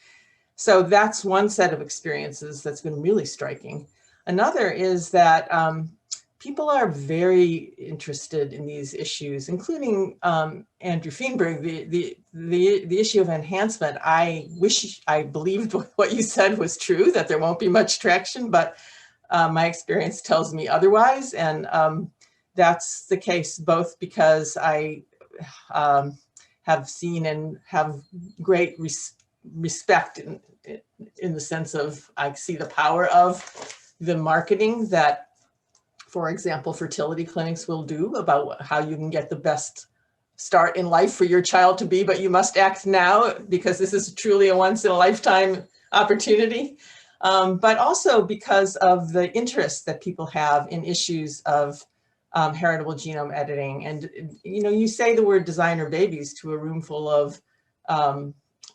So that's one set of experiences that's been really striking. Another is that people are very interested in these issues, including Andrew Feenberg, the issue of enhancement. I wish I believed what you said was true, that there won't be much traction, but my experience tells me otherwise. And that's the case both because I have seen and have great respect in the sense of I see the power of the marketing that, for example, fertility clinics will do about how you can get the best start in life for your child to be, but you must act now because this is truly a once in a lifetime opportunity. But also because of the interest that people have in issues of heritable genome editing. And, you say the word designer babies to a room full of,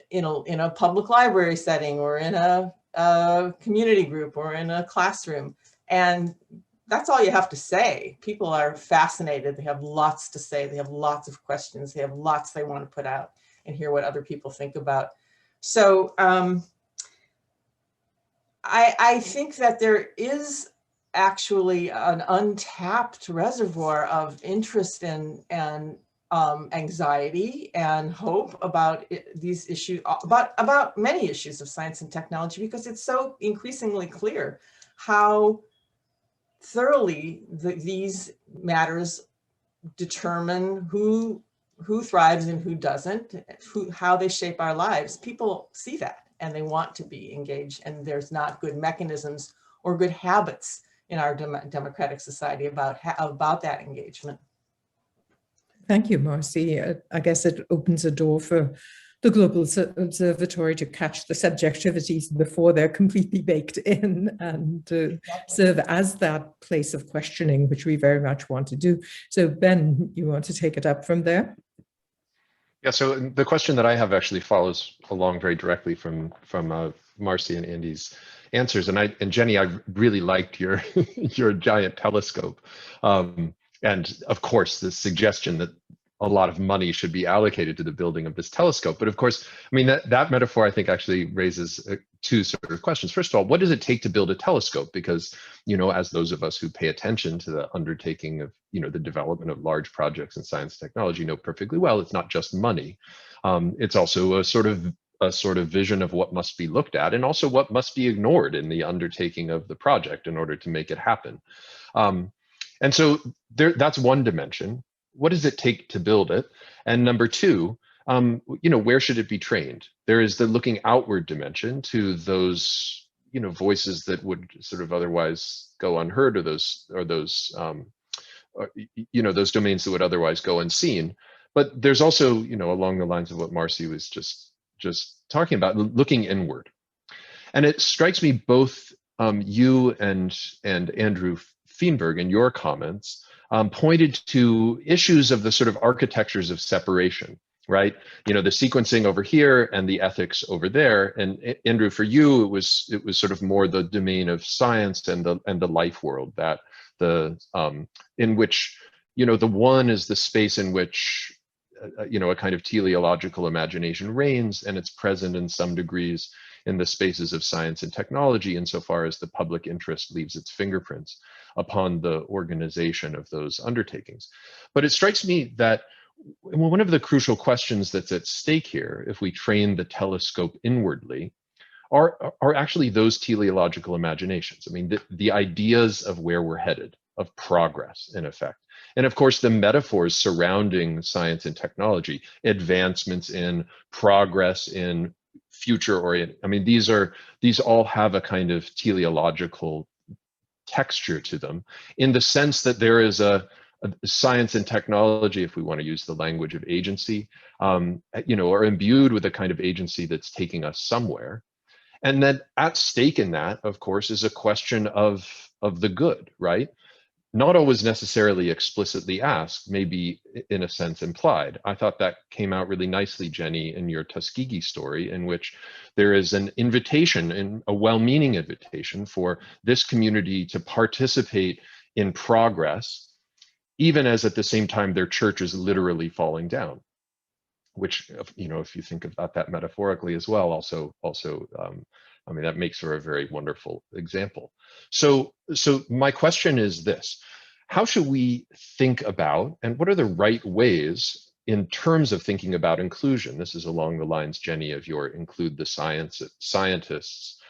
in a public library setting or in a community group or in a classroom. And that's all you have to say. People are fascinated. They have lots to say. They have lots of questions. They have lots they want to put out and hear what other people think about. So I think that there is actually an untapped reservoir of interest and anxiety and hope about these issues, about many issues of science and technology, because it's so increasingly clear how thoroughly these matters determine who thrives and who doesn't, how they shape our lives. People see that, and they want to be engaged, and there's not good mechanisms or good habits in our democratic society about that engagement. Thank you, Marcy. I guess it opens a door for the Global Observatory to catch the subjectivities before they're completely baked in, and to serve as that place of questioning, which we very much want to do. So Ben, you want to take it up from there? Yeah, so the question that I have actually follows along very directly from Marcy and Andy's answers. And Jenny, I really liked your your giant telescope. And of course, the suggestion that a lot of money should be allocated to the building of this telescope. But of course, I mean, that metaphor, I think, actually raises two sort of questions. First of all, what does it take to build a telescope? Because, you know, as those of us who pay attention to the undertaking of, you know, the development of large projects in science and technology know perfectly well, it's not just money. It's also a sort of vision of what must be looked at, and also what must be ignored in the undertaking of the project in order to make it happen. And so that's one dimension. What does it take to build it? And number two, you know, where should it be trained? There is the looking outward dimension to those, you know, voices that would sort of otherwise go unheard, or those you know, those domains that would otherwise go unseen. But there's also, you know, along the lines of what Marcy was just talking about, looking inward. And it strikes me both you and Andrew Feenberg in your comments pointed to issues of the sort of architectures of separation, right? You know, the sequencing over here and the ethics over there. And Andrew, for you, it was sort of more the domain of science and the life world, that in which, you know, the one is the space in which you know, a kind of teleological imagination reigns, and it's present in some degrees in the spaces of science and technology, insofar as the public interest leaves its fingerprints upon the organization of those undertakings. But it strikes me that one of the crucial questions that's at stake here, if we train the telescope inwardly, are actually those teleological imaginations. I mean, the ideas of where we're headed, of progress, in effect. And of course, the metaphors surrounding science and technology, advancements in, progress in, future orient. I mean, these all have a kind of teleological texture to them, in the sense that there is a science and technology, if we want to use the language of agency, you know, are imbued with a kind of agency that's taking us somewhere. And then at stake in that, of course, is a question of the good, right? Not always necessarily explicitly asked, maybe in a sense implied. I thought that came out really nicely, Jenny, in your Tuskegee story, in which there is an invitation, and a well-meaning invitation, for this community to participate in progress, even as at the same time their church is literally falling down. Which, you know, if you think about that metaphorically as well, also I mean, that makes for a very wonderful example. So my question is this: how should we think about, and what are the right ways in terms of thinking about inclusion? This is along the lines, Jenny, of your include the scientists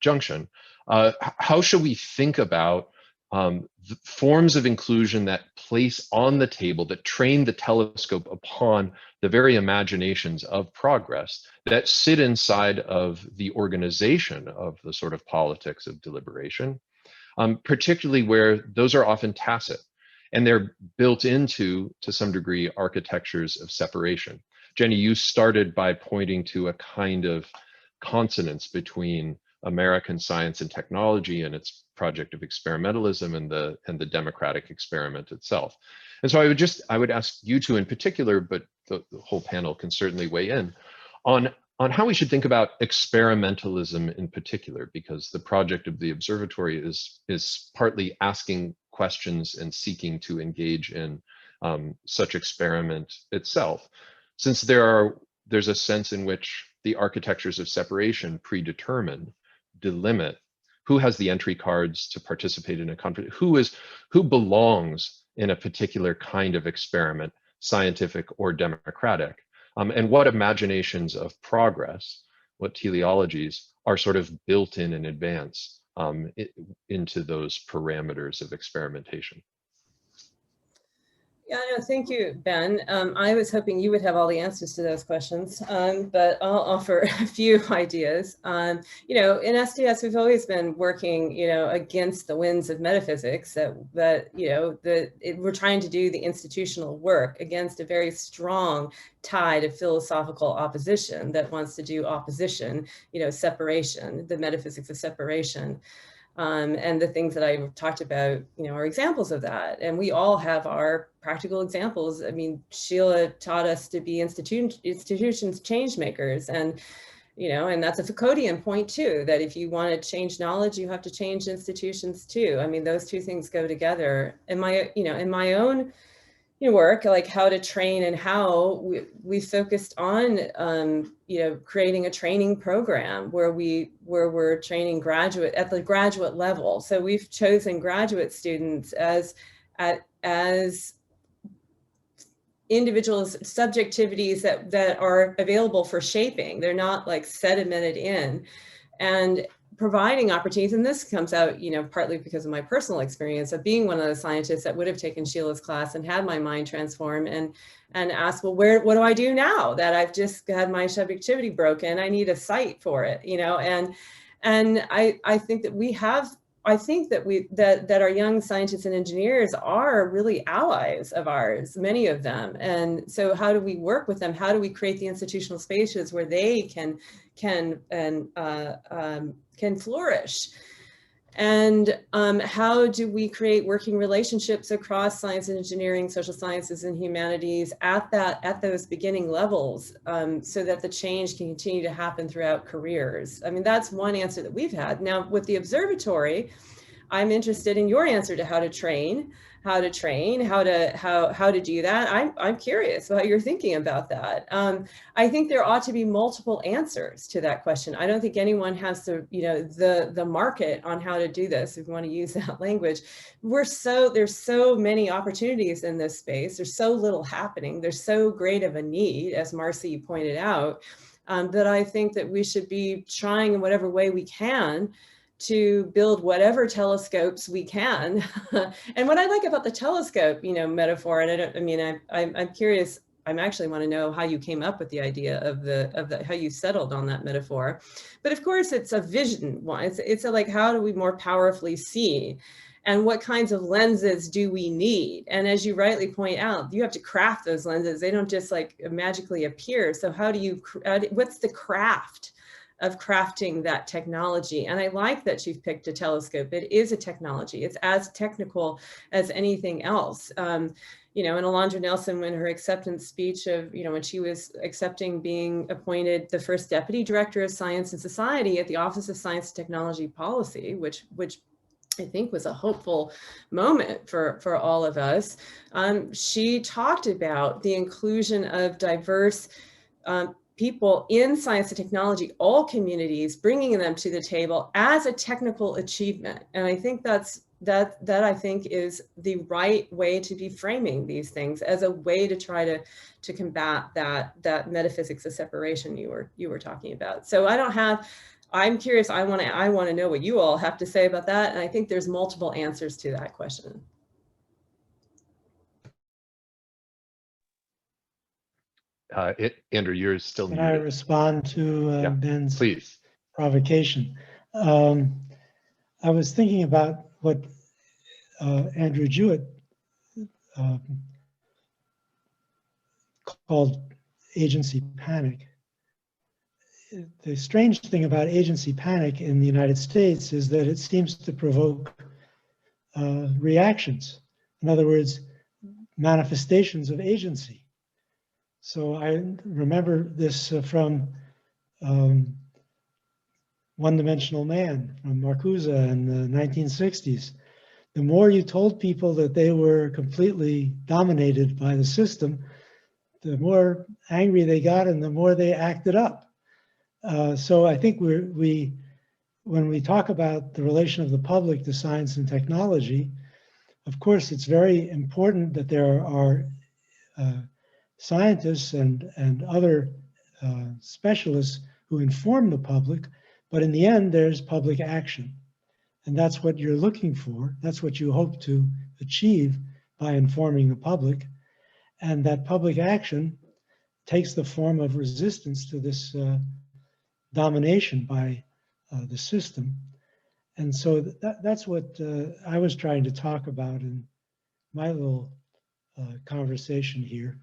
junction. How should we think about the forms of inclusion that place on the table, that train the telescope upon the very imaginations of progress, that sit inside of the organization of the sort of politics of deliberation, particularly where those are often tacit and they're built into, to some degree, architectures of separation. Jenny, you started by pointing to a kind of consonance between American science and technology and its project of experimentalism and the democratic experiment itself. And so I would ask you two in particular, but the whole panel can certainly weigh in on how we should think about experimentalism in particular, because the project of the observatory is partly asking questions and seeking to engage in such experiment itself, since there's a sense in which the architectures of separation predetermine, delimit who has the entry cards to participate in a conference, who belongs in a particular kind of experiment, scientific or democratic, and what imaginations of progress, what teleologies are sort of built in advance into those parameters of experimentation. Yeah, no, thank you, Ben. I was hoping you would have all the answers to those questions, but I'll offer a few ideas. You know, in SDS, we've always been working, you know, against the winds of metaphysics that you know, we're trying to do the institutional work against a very strong tide of philosophical opposition that wants to do opposition, you know, separation, the metaphysics of separation. And the things that I talked about, you know, are examples of that. And we all have our practical examples. I mean, Sheila taught us to be institutions change makers. And, you know, and that's a Foucauldian point too, that if you want to change knowledge, you have to change institutions too. I mean, those two things go together. In my own work, like how to train and how we focused on, you know, creating a training program where we're training graduate at the graduate level. So we've chosen graduate students as individuals, subjectivities that are available for shaping. They're not like sedimented in, and providing opportunities. And this comes out, you know, partly because of my personal experience of being one of the scientists that would have taken Sheila's class and had my mind transform and asked, well, what do I do now that I've just had my subjectivity broken? I need a site for it, you know, and I think that we have, I think that our young scientists and engineers are really allies of ours, many of them. And so how do we work with them? How do we create the institutional spaces where they can flourish? And how do we create working relationships across science and engineering, social sciences and humanities at those beginning levels, so that the change can continue to happen throughout careers? I mean, that's one answer that we've had. Now with the observatory, I'm interested in your answer to how to train, how to do that. I'm curious about how you're thinking about that. I think there ought to be multiple answers to that question. I don't think anyone has to, you know, the market on how to do this, if you want to use that language. There's so many opportunities in this space. There's so little happening. There's so great of a need, as Marcy pointed out, that I think that we should be trying in whatever way we can to build whatever telescopes we can. And what I like about the telescope, you know, metaphor, and I'm curious, I actually want to know how you came up with the idea of how you settled on that metaphor. But of course it's a vision one. It's like, how do we more powerfully see? And what kinds of lenses do we need? And as you rightly point out, you have to craft those lenses. They don't just like magically appear. So how do you, what's the craft of crafting that technology? And I like that you've picked a telescope. It is a technology. It's as technical as anything else. You know, and Alondra Nelson, when her acceptance speech of, you know, when she was accepting being appointed the first Deputy Director of Science and Society at the Office of Science and Technology Policy, which I think was a hopeful moment for all of us. She talked about the inclusion of diverse people in science and technology, all communities, bringing them to the table as a technical achievement. And I think that I think is the right way to be framing these things, as a way to try to combat that metaphysics of separation you were talking about. So I'm curious, I want to know what you all have to say about that. And I think there's multiple answers to that question. Andrew, you're still Can muted. I respond to Ben's please provocation? I was thinking about what Andrew Jewett called agency panic. The strange thing about agency panic in the United States is that it seems to provoke reactions. In other words, manifestations of agency. So I remember this from One-Dimensional Man from Marcuse in the 1960s. The more you told people that they were completely dominated by the system, the more angry they got and the more they acted up. So I think when we talk about the relation of the public to science and technology, of course, it's very important that there are scientists and other specialists who inform the public, but in the end, there's public action. And that's what you're looking for. That's what you hope to achieve by informing the public. and that public action takes the form of resistance to this domination by the system. And so that's what I was trying to talk about in my little conversation here.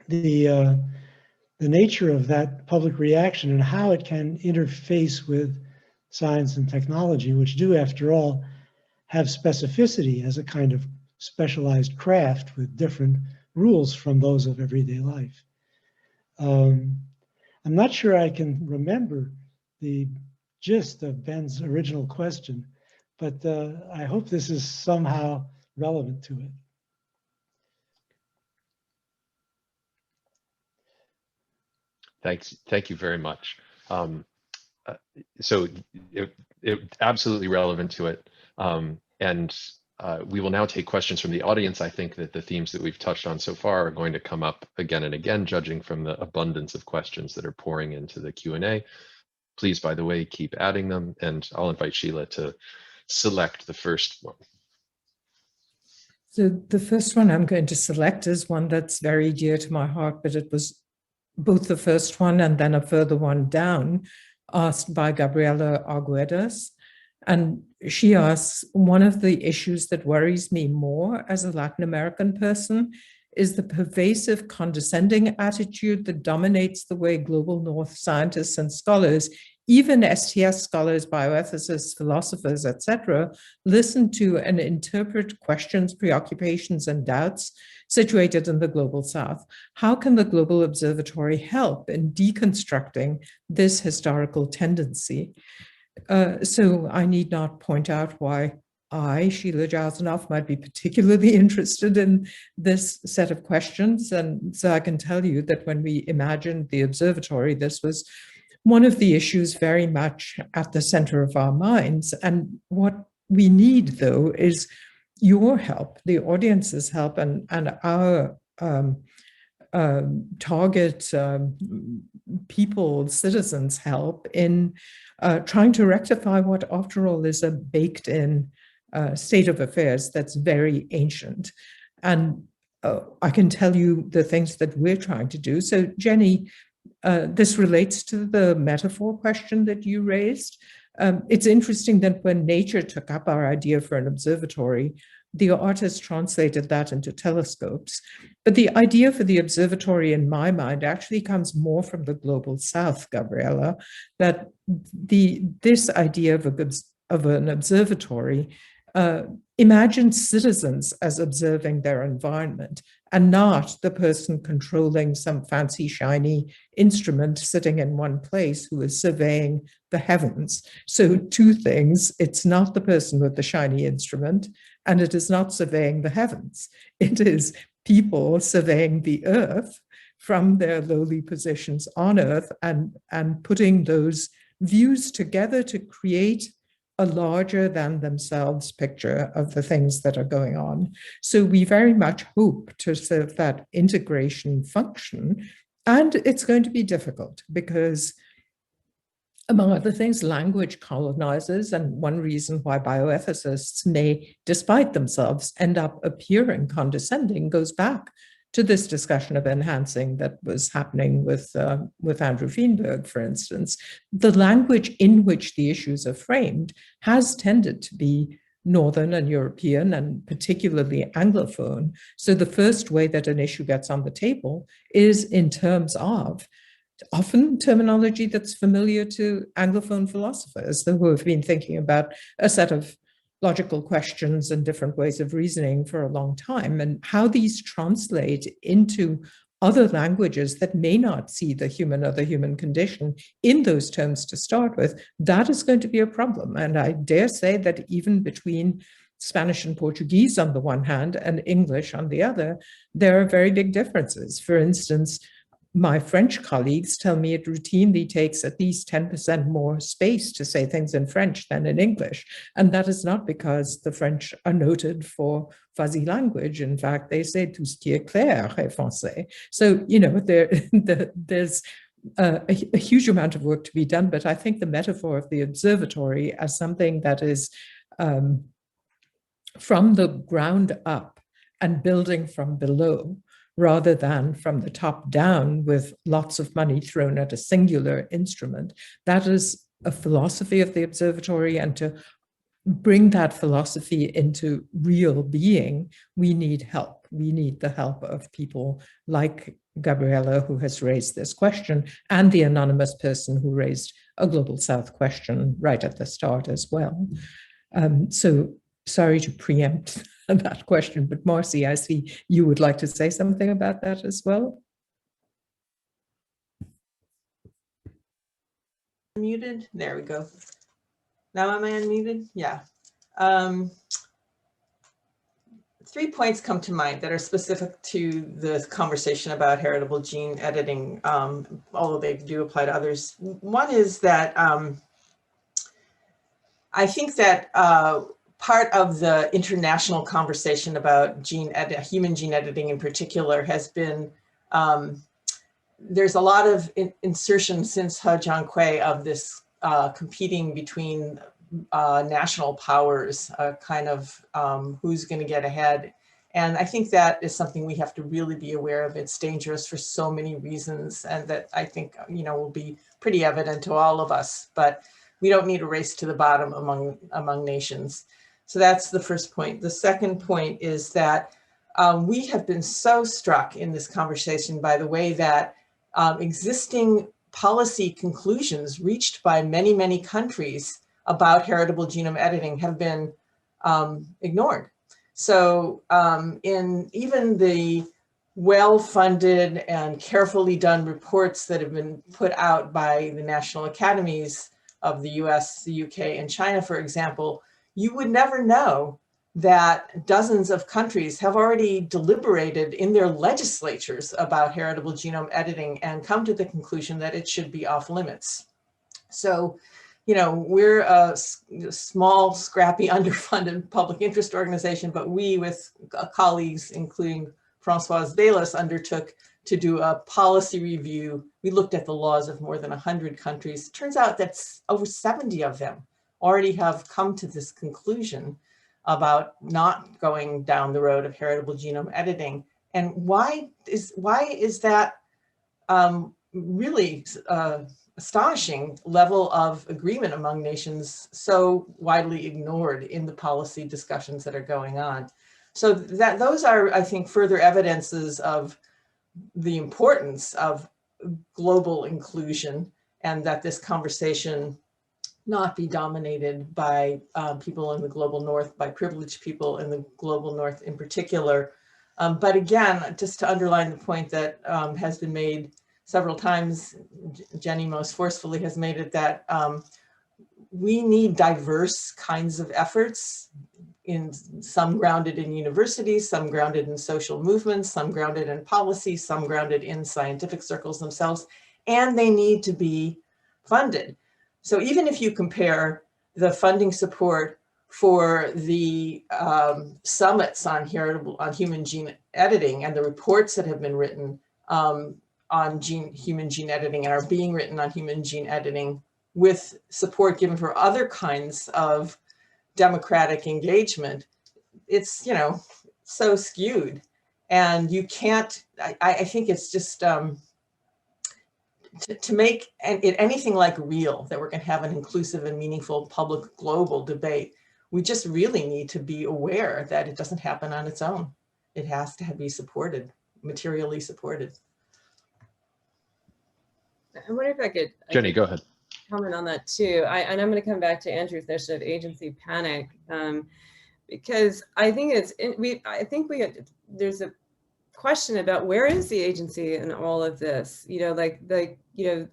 The nature of that public reaction and how it can interface with science and technology, which do, after all, have specificity as a kind of specialized craft with different rules from those of everyday life. I'm not sure I can remember the gist of Ben's original question, but I hope this is somehow relevant to it. Thank you very much. So it absolutely relevant to it. We will now take questions from the audience. I think that the themes that we've touched on so far are going to come up again and again, judging from the abundance of questions that are pouring into the Q&A. Please, by the way, keep adding them, and I'll invite Sheila to select the first one. So the first one I'm going to select is one that's very dear to my heart, but it was both the first one and then a further one down, asked by Gabriela Arguedas. And she asks, one of the issues that worries me more as a Latin American person is the pervasive condescending attitude that dominates the way global North scientists and scholars, even STS scholars, bioethicists, philosophers, etc., listen to and interpret questions, preoccupations, and doubts situated in the global South. How can the Global Observatory help in deconstructing this historical tendency? So I need not point out why I, Sheila Jasanoff, might be particularly interested in this set of questions. And so I can tell you that when we imagined the observatory, this was one of the issues very much at the center of our minds. And what we need, though, is your help, the audience's help, and our target people, citizens' help in trying to rectify what, after all, is a baked-in state of affairs that's very ancient. And I can tell you the things that we're trying to do. So, Jenny, this relates to the metaphor question that you raised. It's interesting that when nature took up our idea for an observatory, the artists translated that into telescopes. But the idea for the observatory, in my mind, actually comes more from the global South, Gabriela, that this idea of an observatory imagines citizens as observing their environment and not the person controlling some fancy, shiny instrument sitting in one place who is surveying the heavens. So two things: it's not the person with the shiny instrument, and it is not surveying the heavens. It is people surveying the earth from their lowly positions on earth and putting those views together to create a larger than themselves picture of the things that are going on. So we very much hope to serve that integration function. And it's going to be difficult because, among other things, language colonizes, and one reason why bioethicists may, despite themselves, end up appearing condescending goes back to this discussion of enhancing that was happening with Andrew Feenberg, for instance. The language in which the issues are framed has tended to be Northern and European, and particularly Anglophone. So the first way that an issue gets on the table is in terms of often terminology that's familiar to Anglophone philosophers who have been thinking about a set of logical questions and different ways of reasoning for a long time, and how these translate into other languages that may not see the human or the human condition in those terms to start with, that is going to be a problem. And I dare say that even between Spanish and Portuguese on the one hand and English on the other, there are very big differences. For instance, my French colleagues tell me it routinely takes at least 10% more space to say things in French than in English. And that is not because the French are noted for fuzzy language. In fact, they say tout ce qui est clair est français. So, you know, there's a huge amount of work to be done. But I think the metaphor of the observatory as something that is from the ground up and building from below, rather than from the top down with lots of money thrown at a singular instrument. That is a philosophy of the observatory, and to bring that philosophy into real being, we need help. We need the help of people like Gabriela, who has raised this question, and the anonymous person who raised a Global South question right at the start as well. So sorry to preempt that question, but Marcy, I see you would like to say something about that as well. Muted. There we go. Now am I unmuted? Yeah. 3 points come to mind that are specific to the conversation about heritable gene editing, although they do apply to others. One is that I think that part of the international conversation about human gene editing in particular has been, there's a lot of insertion since He Jiankui of this competing between national powers, kind of who's going to get ahead. And I think that is something we have to really be aware of. It's dangerous for so many reasons, and that I think, you know, will be pretty evident to all of us. But we don't need a race to the bottom among nations. So that's the first point. The second point is that we have been so struck in this conversation by the way that existing policy conclusions reached by many, many countries about heritable genome editing have been ignored. So in even the well-funded and carefully done reports that have been put out by the national academies of the US, the UK, and China, for example, you would never know that dozens of countries have already deliberated in their legislatures about heritable genome editing and come to the conclusion that it should be off limits. So, you know, we're a small, scrappy, underfunded public interest organization, but we, with colleagues, including Françoise Bayless, undertook to do a policy review. We looked at the laws of more than 100 countries. It turns out that over 70 of them already have come to this conclusion about not going down the road of heritable genome editing. And why is that really astonishing level of agreement among nations so widely ignored in the policy discussions that are going on? So that those are, I think, further evidences of the importance of global inclusion, and that this conversation not be dominated by people in the global north, by privileged people in the global north in particular. But again, just to underline the point that has been made several times, Jenny most forcefully has made it, that we need diverse kinds of efforts, in some grounded in universities, some grounded in social movements, some grounded in policy, some grounded in scientific circles themselves, and they need to be funded. So even if you compare the funding support for the summits on human gene editing and the reports that have been written on human gene editing and are being written on human gene editing, with support given for other kinds of democratic engagement, it's, you know, so skewed. And you can't, I think it's just, to make it anything like real, that we're going to have an inclusive and meaningful public global debate, we just really need to be aware that it doesn't happen on its own. It has to be supported, materially supported. I wonder if I could, Jenny, go ahead. Comment on that too. And I'm going to come back to Andrew's notion of agency panic, because I think there's a question about where is the agency in all of this. You know, like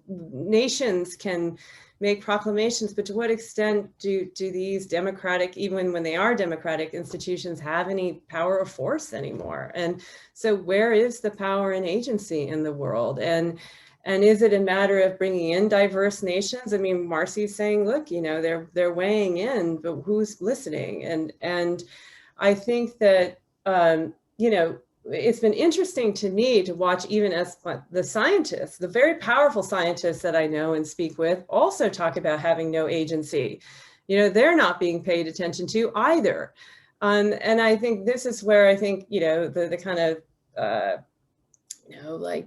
nations can make proclamations, but to what extent do these democratic, even when they are democratic institutions, have any power or force anymore? And so where is the power and agency in the world? And is it a matter of bringing in diverse nations? I mean, Marcy's saying, look, you know, they're weighing in, but who's listening? And I think that, you know, it's been interesting to me to watch, even as the scientists, the very powerful scientists that I know and speak with, also talk about having no agency. You know, they're not being paid attention to either. And I think this is where I think, you know, the kind of like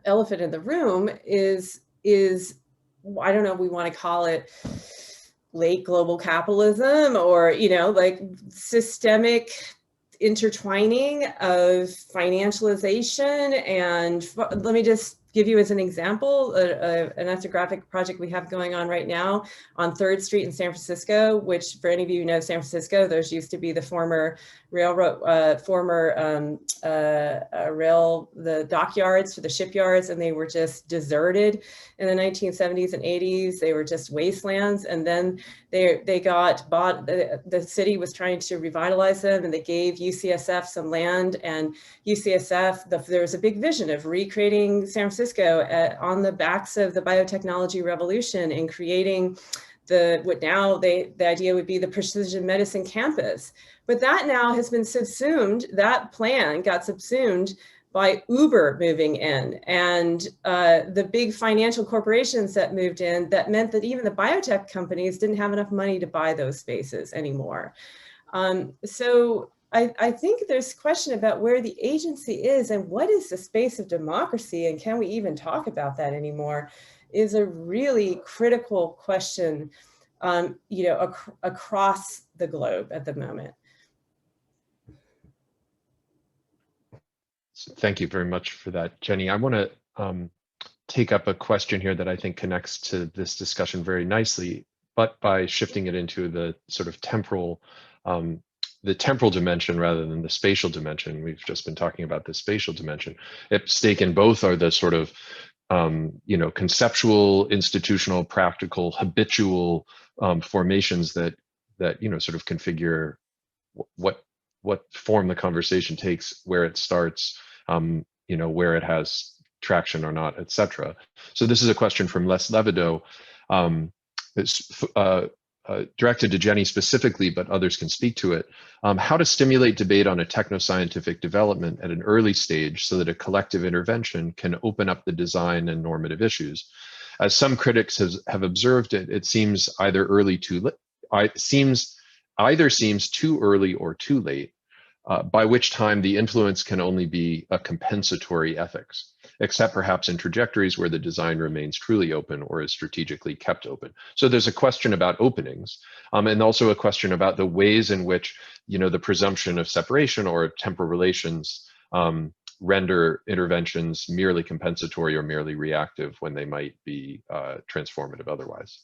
elephant in the room is I don't know if we want to call it late global capitalism or, like systemic intertwining of financialization. And let me just give you as an example, an ethnographic project we have going on right now on 3rd Street in San Francisco, which for any of you who know San Francisco, those used to be the former railroad, the dockyards for the shipyards, and they were just deserted in the 1970s and 80s. They were just wastelands. And then they got bought, the city was trying to revitalize them, and they gave UCSF some land, and UCSF, there was a big vision of recreating San Francisco on the backs of the biotechnology revolution and creating what now the idea would be the precision medicine campus. But that now has been subsumed, that plan got subsumed by Uber moving in and the big financial corporations that moved in, that meant that even the biotech companies didn't have enough money to buy those spaces anymore. So I think there's a question about where the agency is and what is the space of democracy, and can we even talk about that anymore, is a really critical question, across the globe at the moment. Thank you very much for that, Jenny. I want to take up a question here that I think connects to this discussion very nicely, but by shifting it into the sort of temporal dimension rather than the spatial dimension. We've just been talking about the spatial dimension. At stake in both are the sort of conceptual, institutional, practical, habitual formations that sort of configure what form the conversation takes, where it starts, where it has traction or not, etc. So this is a question from Les Levideau. It's directed to Jenny specifically, but others can speak to it. How to stimulate debate on a technoscientific development at an early stage so that a collective intervention can open up the design and normative issues. As some critics have observed it seems either seems too early or too late, by which time the influence can only be a compensatory ethics, except perhaps in trajectories where the design remains truly open or is strategically kept open. So there's a question about openings, and also a question about the ways in which the presumption of separation or temporal relations render interventions merely compensatory or merely reactive when they might be transformative otherwise.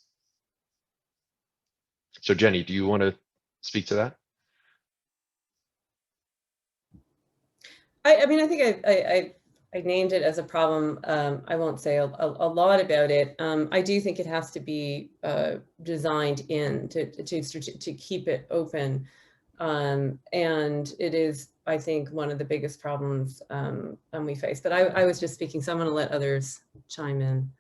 So Jenny, do you want to speak to that? I mean, I think I named it as a problem. I won't say a lot about it. I do think it has to be designed in to keep it open. And it is, I think, one of the biggest problems we face. But I was just speaking, so I'm going to let others chime in.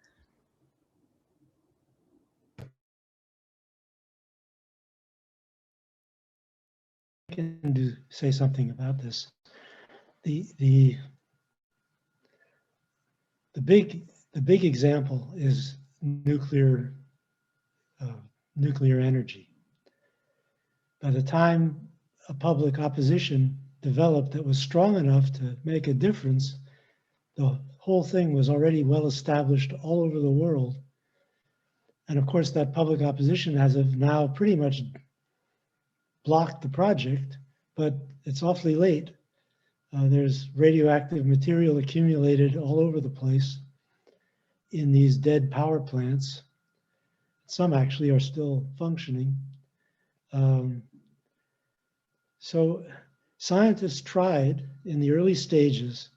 I can say something about this. The big example is nuclear energy. By the time a public opposition developed that was strong enough to make a difference, the whole thing was already well established all over the world. And of course, that public opposition has now pretty much blocked the project, but it's awfully late. There's radioactive material accumulated all over the place in these dead power plants. Some actually are still functioning. So scientists tried in the early stages.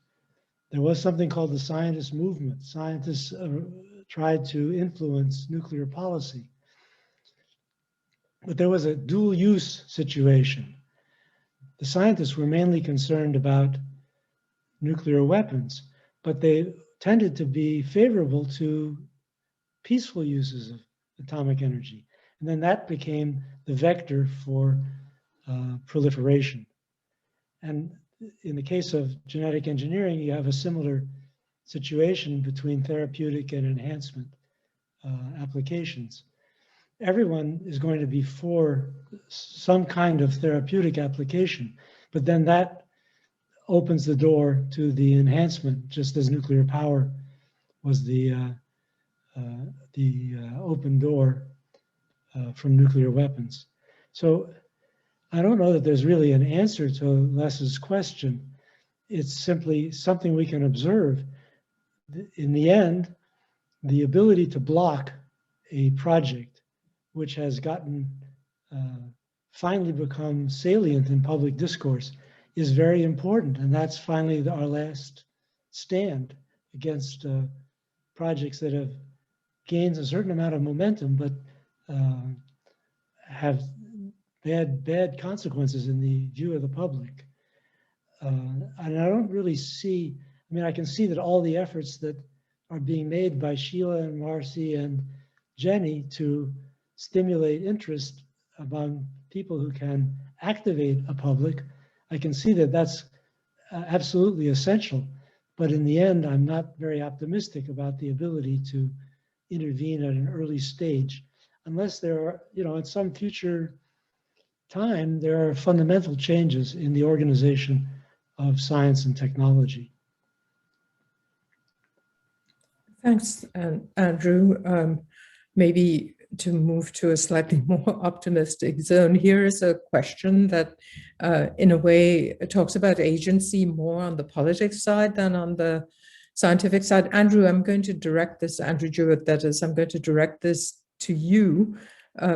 There was something called the scientist movement. Scientists tried to influence nuclear policy. But there was a dual use situation. The scientists were mainly concerned about nuclear weapons, but they tended to be favorable to peaceful uses of atomic energy. And then that became the vector for proliferation. And in the case of genetic engineering, you have a similar situation between therapeutic and enhancement applications. Everyone is going to be for some kind of therapeutic application, but then that opens the door to the enhancement, just as nuclear power was the open door from nuclear weapons. So I don't know that there's really an answer to Les's question. It's simply something we can observe. In the end, the ability to block a project which has gotten finally become salient in public discourse is very important. And that's finally our last stand against projects that have gained a certain amount of momentum, but have bad consequences in the view of the public. And I don't really see, I mean, I can see that all the efforts that are being made by Sheila and Marcy and Jenny to stimulate interest among people who can activate a public, I can see that that's absolutely essential. But in the end, I'm not very optimistic about the ability to intervene at an early stage, unless there are, you know, at some future time, there are fundamental changes in the organization of science and technology. Thanks, Andrew. Maybe to move to a slightly more optimistic zone, here is a question that in a way talks about agency more on the politics side than on the scientific side. Andrew, I'm going to direct this, Andrew Jewett, that is, I'm going to direct this to you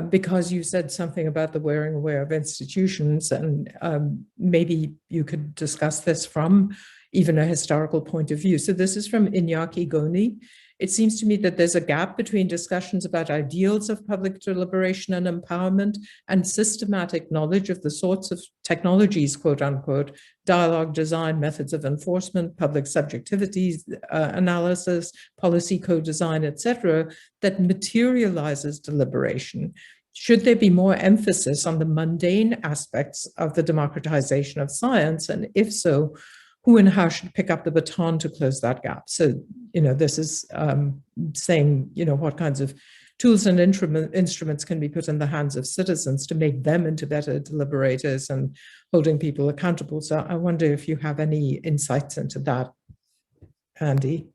because you said something about the wearing away of institutions, and maybe you could discuss this from even a historical point of view. So this is from Iñaki Goni. It seems to me that there's a gap between discussions about ideals of public deliberation and empowerment and systematic knowledge of the sorts of technologies, quote unquote, dialogue, design, methods of enforcement, public subjectivities, analysis, policy co-design, etc., that materializes deliberation. Should there be more emphasis on the mundane aspects of the democratization of science? And if so, who and how should pick up the baton to close that gap? So, you know, this is saying, you know, what kinds of tools and instruments can be put in the hands of citizens to make them into better deliberators and holding people accountable. So I wonder if you have any insights into that, Andy.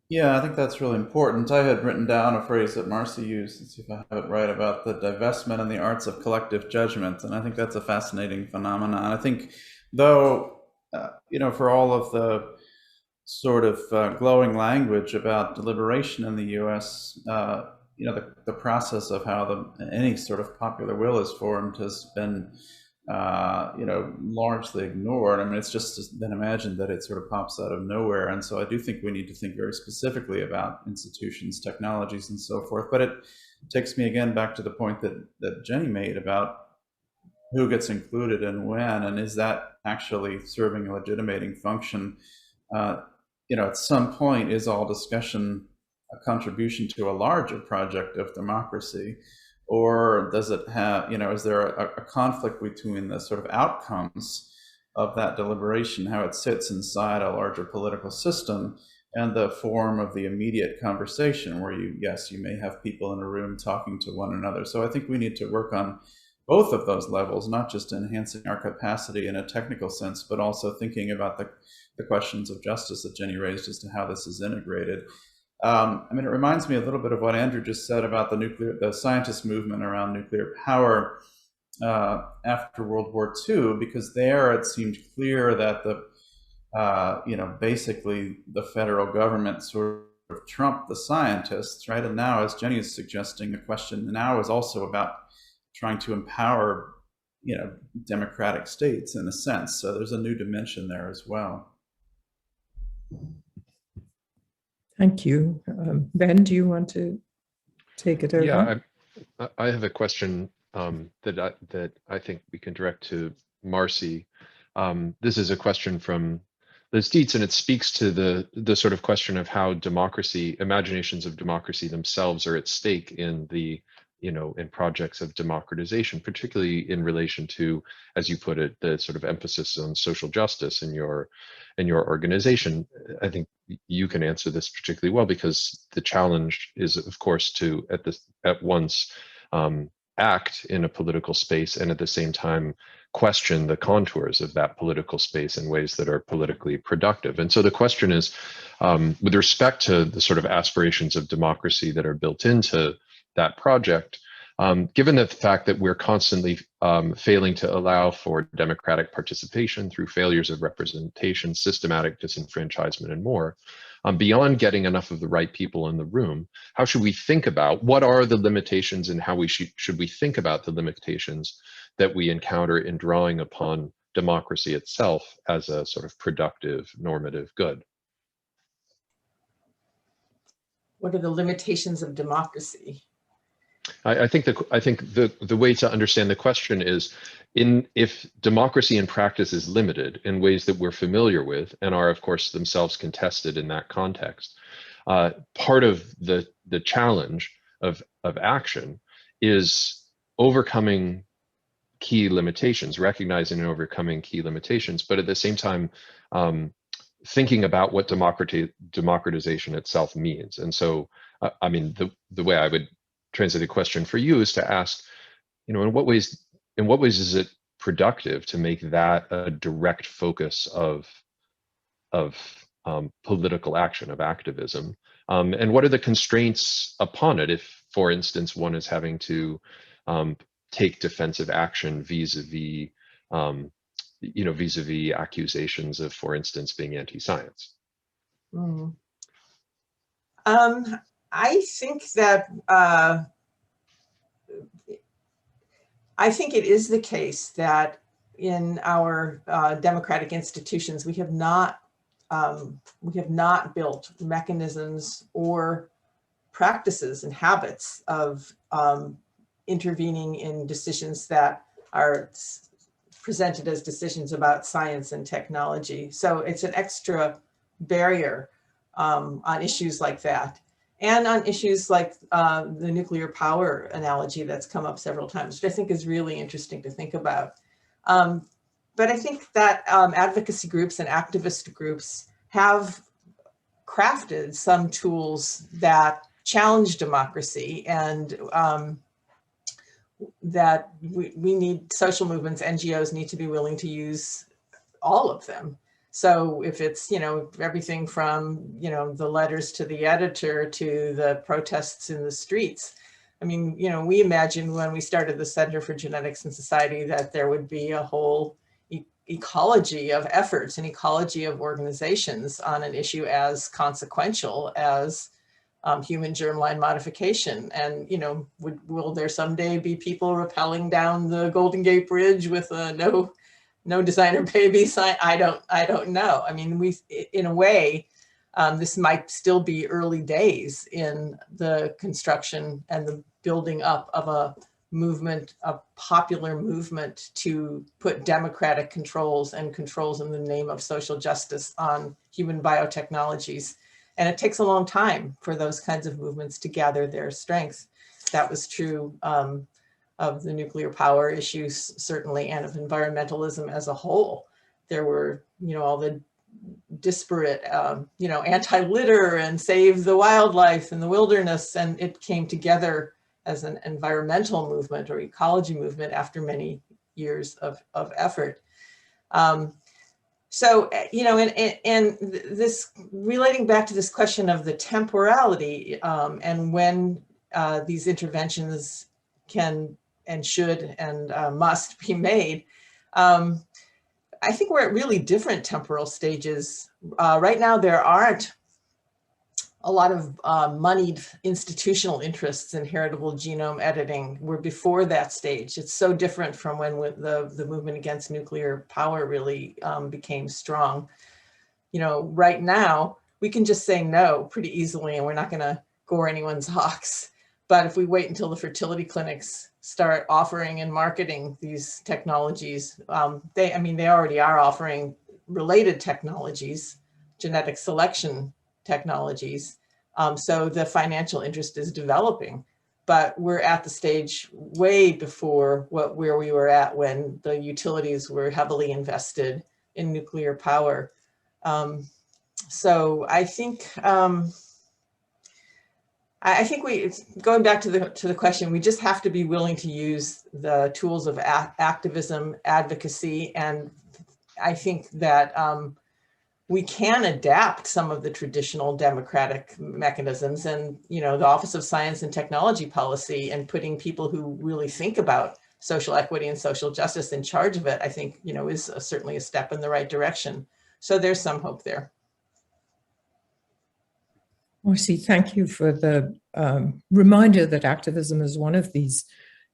Yeah, I think that's really important. I had written down a phrase that Marcy used, let's see if I have it right, about the divestment and the arts of collective judgment. And I think that's a fascinating phenomenon. I think, though, you know, for all of the sort of glowing language about deliberation in the U.S., you know, the process of how any sort of popular will is formed has been, you know, largely ignored. I mean, it's just been imagined that it sort of pops out of nowhere. And so I do think we need to think very specifically about institutions, technologies, and so forth. But it takes me again back to the point that Jenny made about who gets included and when, and is that actually serving a legitimating function? You know, at some point, is all discussion a contribution to a larger project of democracy? Or does it have, you know, is there a conflict between the sort of outcomes of that deliberation, how it sits inside a larger political system, and the form of the immediate conversation where you may have people in a room talking to one another. So I think we need to work on both of those levels, not just enhancing our capacity in a technical sense, but also thinking about the questions of justice that Jenny raised as to how this is integrated. I mean, it reminds me a little bit of what Andrew just said about the scientist movement around nuclear power after World War II, because there it seemed clear that you know, basically the federal government sort of trumped the scientists, right? And now, as Jenny is suggesting, the question now is also about trying to empower, you know, democratic states in a sense. So there's a new dimension there as well. Thank you. Ben, do you want to take it over? Yeah, I have a question that I think we can direct to Marcy. This is a question from Liz Dietz, and it speaks to the sort of question of how imaginations of democracy themselves are at stake in the, you know, in projects of democratization, particularly in relation to, as you put it, the sort of emphasis on social justice in your organization. I think you can answer this particularly well, because the challenge is, of course, to at once act in a political space and at the same time question the contours of that political space in ways that are politically productive. And so the question is, with respect to the sort of aspirations of democracy that are built into that project, given the fact that we're constantly failing to allow for democratic participation through failures of representation, systematic disenfranchisement, and more, beyond getting enough of the right people in the room, how should we think about what are the limitations and how we should we think about the limitations that we encounter in drawing upon democracy itself as a sort of productive, normative good? What are the limitations of democracy? I think the way to understand the question is, if democracy in practice is limited in ways that we're familiar with and are of course themselves contested in that context, part of the challenge of action is overcoming key limitations, recognizing and overcoming key limitations, but at the same time thinking about what democratization itself means. And so, I mean, the way I would translate the question for you is to ask, in what ways is it productive to make that a direct focus of political action, of activism, and what are the constraints upon it if, for instance, one is having to take defensive action vis-a-vis vis-a-vis accusations of, for instance, being anti-science? I think that I think it is the case that in our democratic institutions we have not built mechanisms or practices and habits of intervening in decisions that are presented as decisions about science and technology. So it's an extra barrier on issues like that. And on issues like the nuclear power analogy that's come up several times, which I think is really interesting to think about. But I think that advocacy groups and activist groups have crafted some tools that challenge democracy, and that we need, social movements, NGOs need to be willing to use all of them. So if it's, everything from, the letters to the editor to the protests in the streets. I mean, we imagined when we started the Center for Genetics and Society that there would be a whole ecology of efforts, an ecology of organizations on an issue as consequential as human germline modification. And, will there someday be people rappelling down the Golden Gate Bridge with a no designer baby sign? I don't know. I mean, in a way, this might still be early days in the construction and the building up of a movement, a popular movement to put democratic controls and controls in the name of social justice on human biotechnologies. And it takes a long time for those kinds of movements to gather their strength. That was true of the nuclear power issues, certainly, and of environmentalism as a whole. There were, all the disparate, anti-litter and save the wildlife and the wilderness, and it came together as an environmental movement or ecology movement after many years of effort. So, and this, relating back to this question of the temporality and when these interventions can and should and must be made, I think we're at really different temporal stages. Right now, there aren't a lot of moneyed institutional interests in heritable genome editing. We're before that stage. It's so different from when the movement against nuclear power really became strong. Right now, we can just say no pretty easily, and we're not going to gore anyone's hocks. But if we wait until the fertility clinics start offering and marketing these technologies, they already are offering related technologies, genetic selection technologies. So the financial interest is developing, but we're at the stage way before where we were at when the utilities were heavily invested in nuclear power. So I think I think it's going back to the question, we just have to be willing to use the tools of activism, advocacy, and I think that we can adapt some of the traditional democratic mechanisms, and the Office of Science and Technology Policy, and putting people who really think about social equity and social justice in charge of it, I think is certainly a step in the right direction. So there's some hope there. Marcy, thank you for the reminder that activism is one of these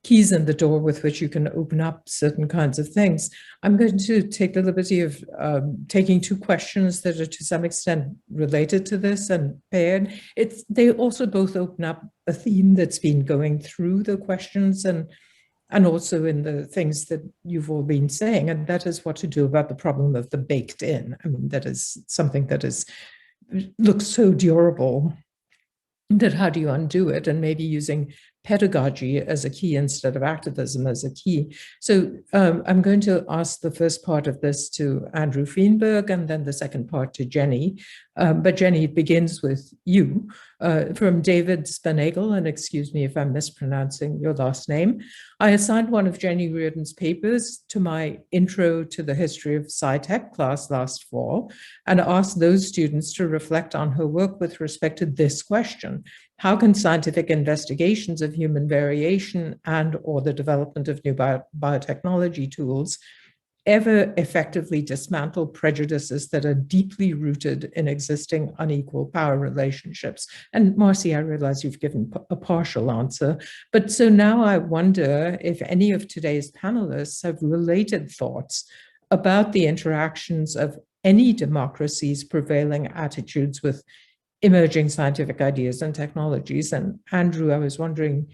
keys in the door with which you can open up certain kinds of things. I'm going to take the liberty of taking two questions that are to some extent related to this and paired. They also both open up a theme that's been going through the questions and also in the things that you've all been saying, and that is what to do about the problem of the baked in. I mean, that is something that looks so durable, that how do you undo it? And maybe using pedagogy as a key instead of activism as a key. So I'm going to ask the first part of this to Andrew Feenberg and then the second part to Jenny. But Jenny, it begins with you. From David Spanagel, and excuse me if I'm mispronouncing your last name. I assigned one of Jenny Reardon's papers to my Intro to the History of SciTech class last fall, and asked those students to reflect on her work with respect to this question: how can scientific investigations of human variation and or the development of new biotechnology tools ever effectively dismantle prejudices that are deeply rooted in existing unequal power relationships? And Marcy, I realize you've given a partial answer, but so now I wonder if any of today's panelists have related thoughts about the interactions of any democracy's prevailing attitudes with emerging scientific ideas and technologies. And Andrew, I was wondering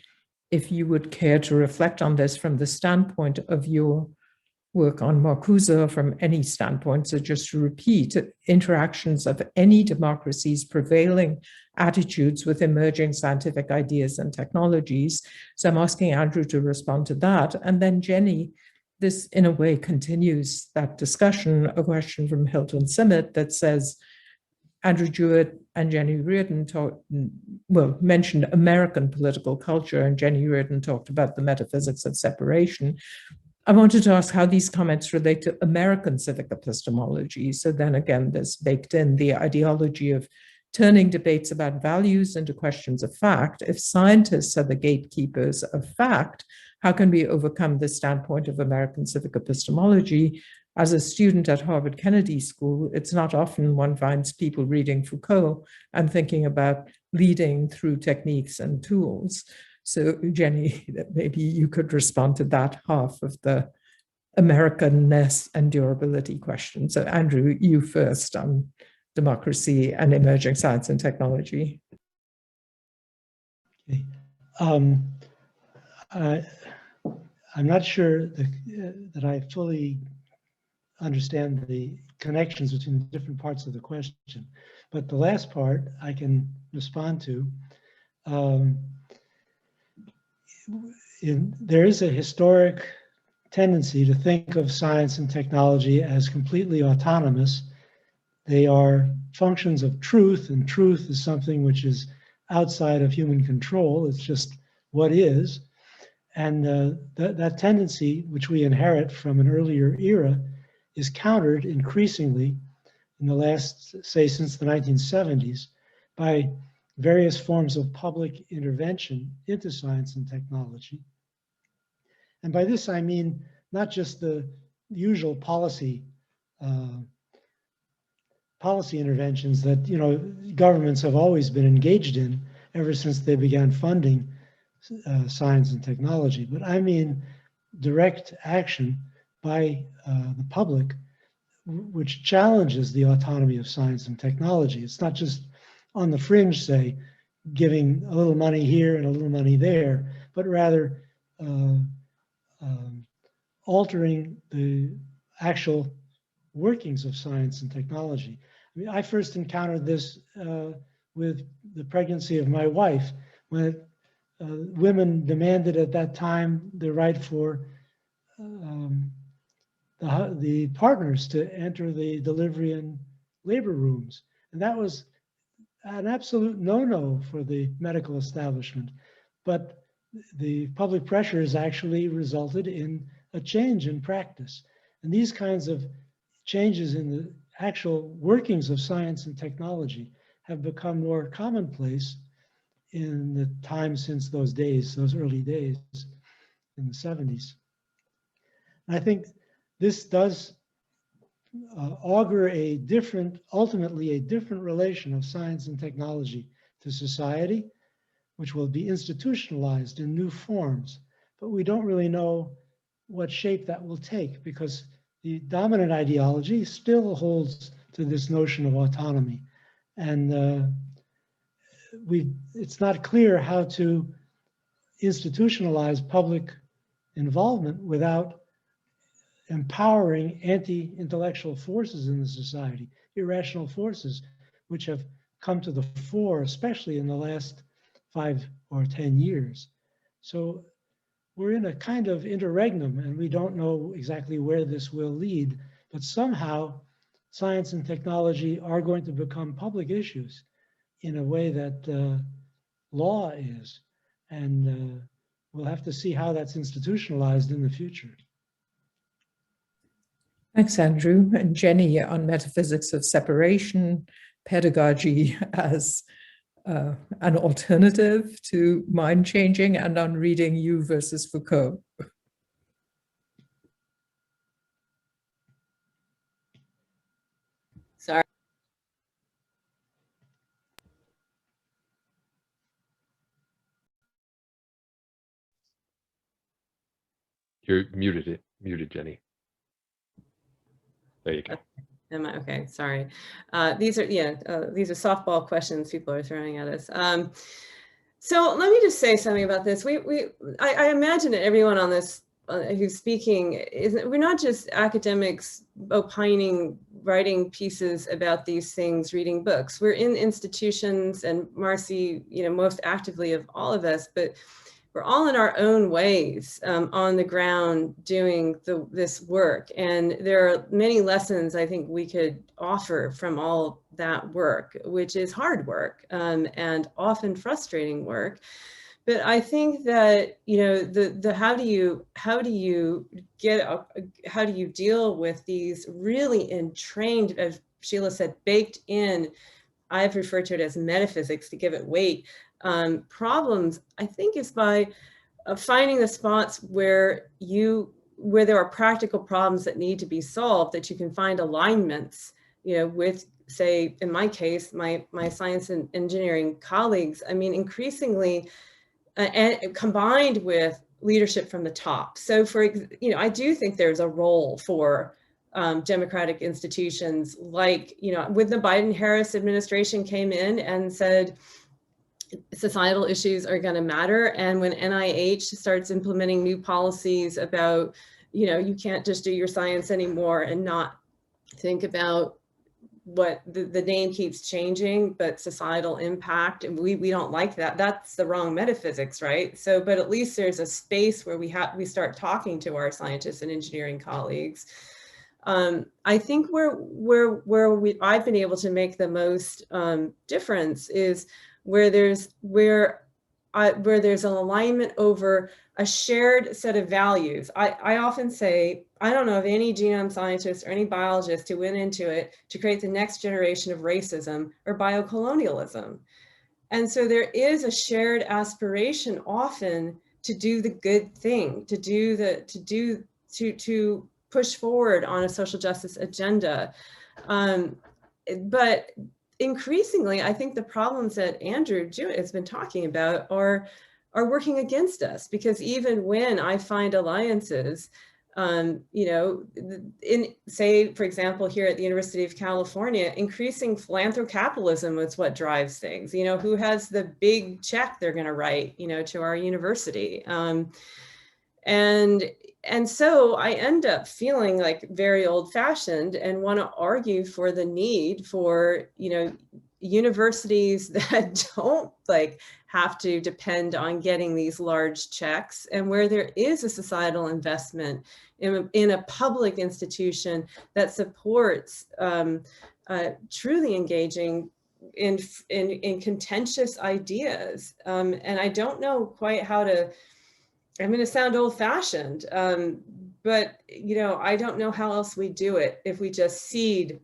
if you would care to reflect on this from the standpoint of your work on Marcuse, from any standpoint. So just to repeat, interactions of any democracy's prevailing attitudes with emerging scientific ideas and technologies. So I'm asking Andrew to respond to that. And then Jenny, this in a way continues that discussion, a question from Hilton Simmet that says, Andrew Jewett and Jenny Reardon mentioned American political culture, and Jenny Reardon talked about the metaphysics of separation. I wanted to ask how these comments relate to American civic epistemology. So then again, there's baked in the ideology of turning debates about values into questions of fact. If scientists are the gatekeepers of fact, how can we overcome the standpoint of American civic epistemology? As a student at Harvard Kennedy School, it's not often one finds people reading Foucault and thinking about leading through techniques and tools. So Jenny, maybe you could respond to that half of the Americanness and durability question. So Andrew, you first on democracy and emerging science and technology. Okay. I'm not sure that I fully understand the connections between the different parts of the question, but the last part I can respond to. There is a historic tendency to think of science and technology as completely autonomous. They are functions of truth, and truth is something which is outside of human control. It's just what is. And that tendency, which we inherit from an earlier era, is countered increasingly in the last, say, since the 1970s by various forms of public intervention into science and technology. And by this, I mean not just the usual policy interventions that governments have always been engaged in ever since they began funding science and technology, but I mean direct action by the public, which challenges the autonomy of science and technology. It's not just on the fringe, say, giving a little money here and a little money there, but rather altering the actual workings of science and technology. I mean, I first encountered this with the pregnancy of my wife, when women demanded at that time the right for the partners to enter the delivery and labor rooms. And that was an absolute no-no for the medical establishment. But the public pressure has actually resulted in a change in practice. And these kinds of changes in the actual workings of science and technology have become more commonplace in the time since those days, those early days in the 70s. And I think this does augur a different, ultimately a different relation of science and technology to society, which will be institutionalized in new forms. But we don't really know what shape that will take, because the dominant ideology still holds to this notion of autonomy. And it's not clear how to institutionalize public involvement without empowering anti-intellectual forces in the society, irrational forces, which have come to the fore, especially in the last 5 or 10 years. So we're in a kind of interregnum, and we don't know exactly where this will lead, but somehow science and technology are going to become public issues in a way that law is. And we'll have to see how that's institutionalized in the future. Thanks, Andrew. And Jenny, on metaphysics of separation, pedagogy as an alternative to mind changing, and on reading You versus Foucault. Sorry. You're muted, Jenny. There you go. Am I okay? Sorry. These are softball questions people are throwing at us. So let me just say something about this. I imagine that everyone on this who's speaking we're not just academics opining, writing pieces about these things, reading books. We're in institutions, and Marcy, most actively of all of us, but we're all in our own ways on the ground doing this work. And there are many lessons I think we could offer from all that work, which is hard work and often frustrating work. But I think that, how do you deal with these really entrained, as Sheila said, baked in, I've referred to it as metaphysics to give it weight, problems, I think, is by finding the spots where there are practical problems that need to be solved, that you can find alignments, with, say, in my case, my science and engineering colleagues. I mean, increasingly, and combined with leadership from the top. So I do think there's a role for democratic institutions, like, when the Biden-Harris administration came in and said, societal issues are going to matter. And when NIH starts implementing new policies about, you can't just do your science anymore and not think about what the name keeps changing, but societal impact, and we don't like that. That's the wrong metaphysics, right? So, but at least there's a space where we start talking to our scientists and engineering colleagues. I think where I've been able to make the most difference is where there's an alignment over a shared set of values. I often say, I don't know of any genome scientist or any biologist who went into it to create the next generation of racism or biocolonialism. And so there is a shared aspiration often to do the good thing, to push forward on a social justice agenda. But increasingly, I think the problems that Andrew Jewett has been talking about are working against us, because even when I find alliances, say, for example, here at the University of California, increasing philanthrocapitalism is what drives things. Who has the big check they're going to write, to our university. And so I end up feeling like very old-fashioned and want to argue for the need for, universities that don't have to depend on getting these large checks, and where there is a societal investment in a public institution that supports truly engaging in contentious ideas. And I don't know quite how to, I'm going to sound old-fashioned, but I don't know how else we do it if we just cede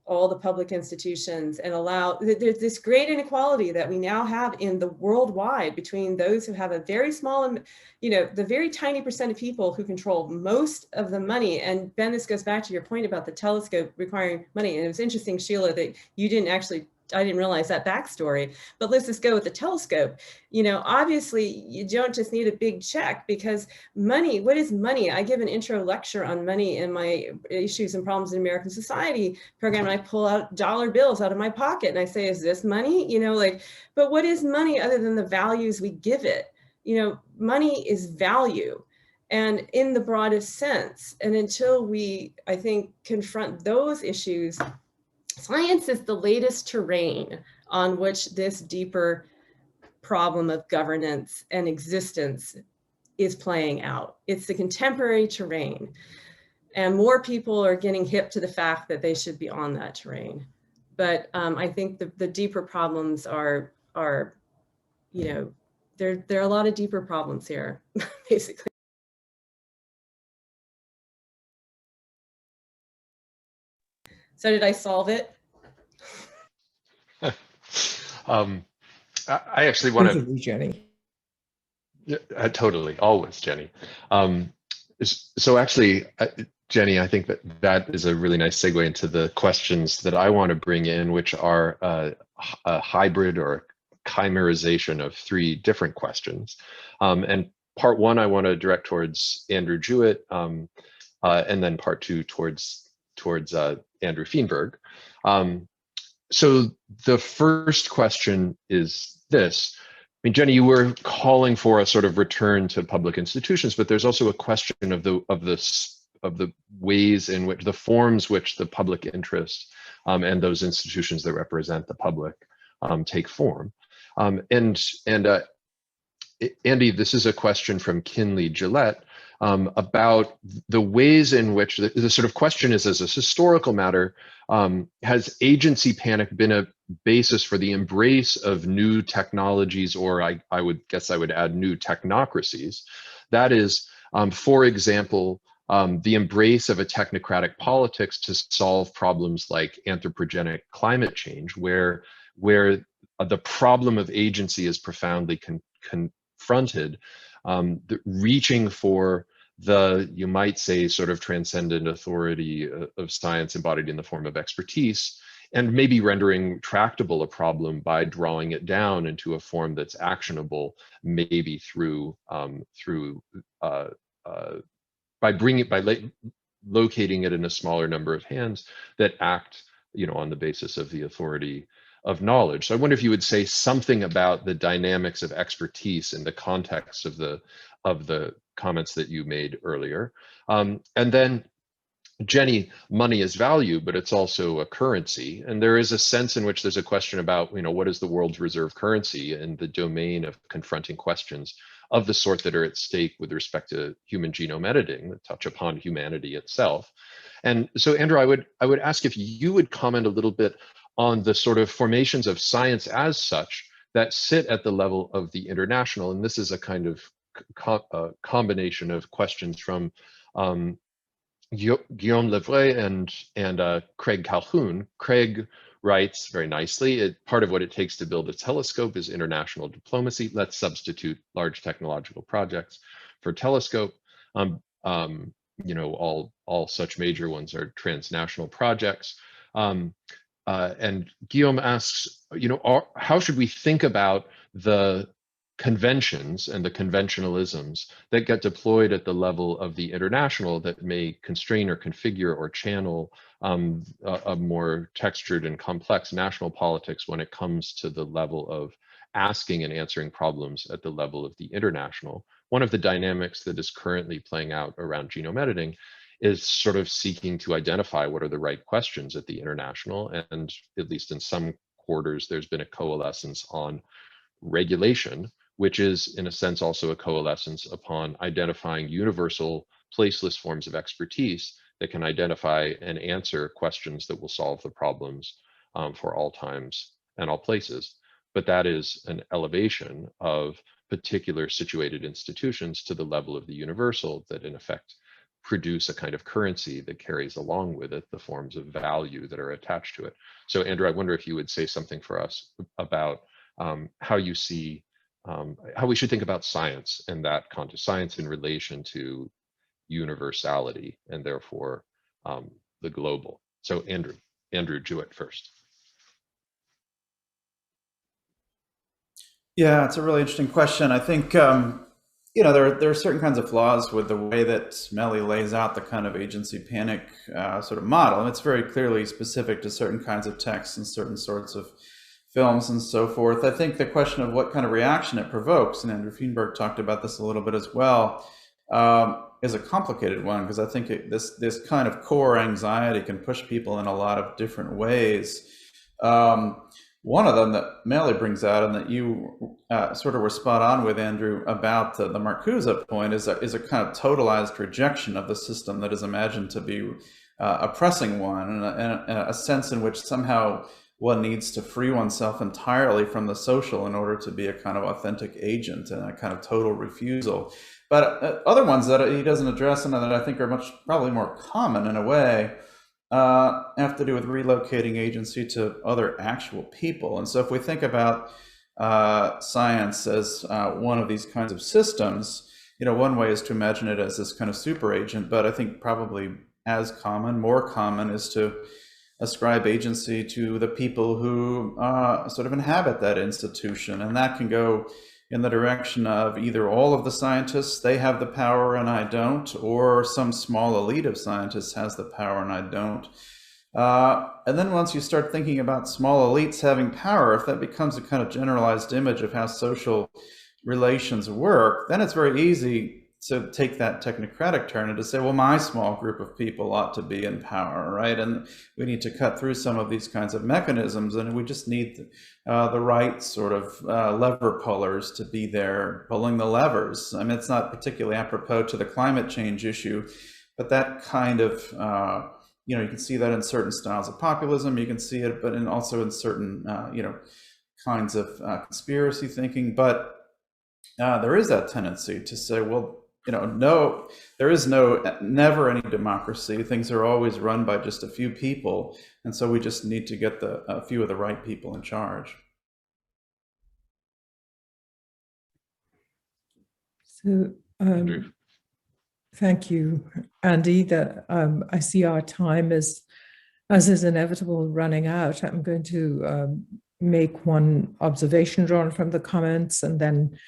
all the public institutions and allow, there's this great inequality that we now have in the worldwide between those who have a very small, the very tiny percent of people who control most of the money. And Ben, this goes back to your point about the telescope requiring money. And it was interesting, Sheila, that you didn't actually, I didn't realize that backstory, but let's just go with the telescope. Obviously you don't just need a big check, because money, what is money? I give an intro lecture on money in my Issues and Problems in American Society program, and I pull out dollar bills out of my pocket and I say, is this money? But what is money other than the values we give it? Money is value, and in the broadest sense. And until we, I think, confront those issues, science is the latest terrain on which this deeper problem of governance and existence is playing out. It's the contemporary terrain, and more people are getting hip to the fact that they should be on that terrain. But I think the deeper problems are there are a lot of deeper problems here, basically. So did I solve it? I actually want to. Jenny. Yeah, totally, always, Jenny. So actually, Jenny, I think that is a really nice segue into the questions that I want to bring in, which are a hybrid or chimerization of 3 different questions. And part 1, I want to direct towards Andrew Jewett, and then part 2 towards Andrew Feenberg. So the first question is this. I mean, Jenny, you were calling for a sort of return to public institutions, but there's also a question of the ways in which, the forms which the public interest and those institutions that represent the public take form. And Andy, this is a question from Kinley Gillette about the ways in which the sort of question is, as a historical matter, has agency panic been a basis for the embrace of new technologies, or I would add new technocracies? That is, for example, the embrace of a technocratic politics to solve problems like anthropogenic climate change, where the problem of agency is profoundly confronted, reaching for the, you might say, sort of transcendent authority of science embodied in the form of expertise, and maybe rendering tractable a problem by drawing it down into a form that's actionable, maybe by locating it in a smaller number of hands that act, on the basis of the authority of knowledge. So I wonder if you would say something about the dynamics of expertise in the context of the comments that you made earlier. And then, Jenny, money is value, but it's also a currency. And there is a sense in which there's a question about, what is the world's reserve currency in the domain of confronting questions of the sort that are at stake with respect to human genome editing that touch upon humanity itself. And so, Andrew, I would ask if you would comment a little bit on the sort of formations of science as such that sit at the level of the international. And this is a kind of combination of questions from Guillaume Levray and Craig Calhoun. Craig writes very nicely, part of what it takes to build a telescope is international diplomacy. Let's substitute large technological projects for telescope. All such major ones are transnational projects. And Guillaume asks, how should we think about the conventions and the conventionalisms that get deployed at the level of the international that may constrain or configure or channel a more textured and complex national politics when it comes to the level of asking and answering problems at the level of the international? One of the dynamics that is currently playing out around genome editing is sort of seeking to identify what are the right questions at the international, and at least in some quarters, there's been a coalescence on regulation, which is in a sense also a coalescence upon identifying universal placeless forms of expertise that can identify and answer questions that will solve the problems for all times and all places, but that is an elevation of particular situated institutions to the level of the universal that in effect produce a kind of currency that carries along with it the forms of value that are attached to it. So Andrew, I wonder if you would say something for us about how you see, how we should think about science and that context, science in relation to universality and therefore the global. So Andrew Jewett first. Yeah, it's a really interesting question. I think, you know, there are certain kinds of flaws with the way that Melly lays out the kind of agency panic sort of model. And it's very clearly specific to certain kinds of texts and certain sorts of films and so forth. I think the question of what kind of reaction it provokes, and Andrew Feenberg talked about this a little bit as well, is a complicated one, because I think this kind of core anxiety can push people in a lot of different ways. One of them that Melly brings out, and that you sort of were spot on with, Andrew, about the Marcuse point, is a kind of totalized rejection of the system that is imagined to be oppressing one, and a sense in which somehow one needs to free oneself entirely from the social in order to be a kind of authentic agent, and a kind of total refusal. But other ones that he doesn't address, and that I think are probably more common in a way, have to do with relocating agency to other actual people. And so if we think about science as one of these kinds of systems, you know, one way is to imagine it as this kind of super agent, but I think probably as common, more common, is to ascribe agency to the people who sort of inhabit that institution. And that can go in the direction of either all of the scientists, they have the power and I don't, or some small elite of scientists has the power and I don't. And then once you start thinking about small elites having power, if that becomes a kind of generalized image of how social relations work, then it's very easy to take that technocratic turn and to say, well, my small group of people ought to be in power, right? And we need to cut through some of these kinds of mechanisms, and we just need the right sort of lever pullers to be there pulling the levers. I mean, it's not particularly apropos to the climate change issue, but that kind of, you know, you can see that in certain styles of populism, you can see it, but also in certain, you know, kinds of conspiracy thinking. But there is that tendency to say, well, you know, no, there is never any democracy. Things are always run by just a few people. And so we just need to get a few of the right people in charge. So, thank you, Andy. I see our time is, as is inevitable, running out. I'm going to make one observation drawn from the comments, and then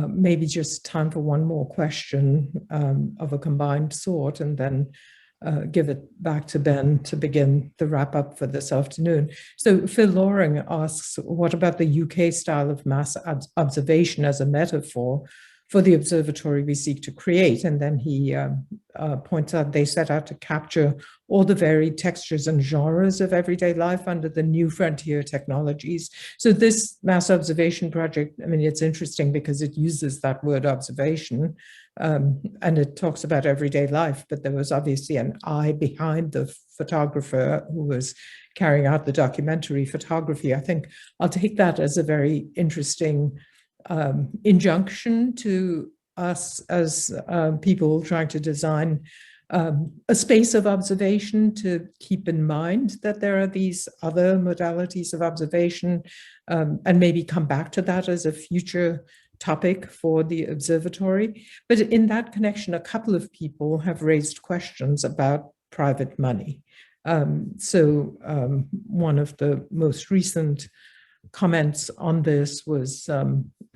maybe just time for one more question of a combined sort, and then give it back to Ben to begin the wrap up for this afternoon. So Phil Loring asks, what about the UK style of mass observation as a metaphor for the observatory we seek to create? And then he points out they set out to capture all the varied textures and genres of everyday life under the new frontier technologies. So this mass observation project, I mean, it's interesting because it uses that word observation, and it talks about everyday life, but there was obviously an eye behind the photographer who was carrying out the documentary photography. I think I'll take that as a very interesting injunction to us as people trying to design a space of observation, to keep in mind that there are these other modalities of observation, and maybe come back to that as a future topic for the observatory. But in that connection, a couple of people have raised questions about private money. So one of the most recent comments on this was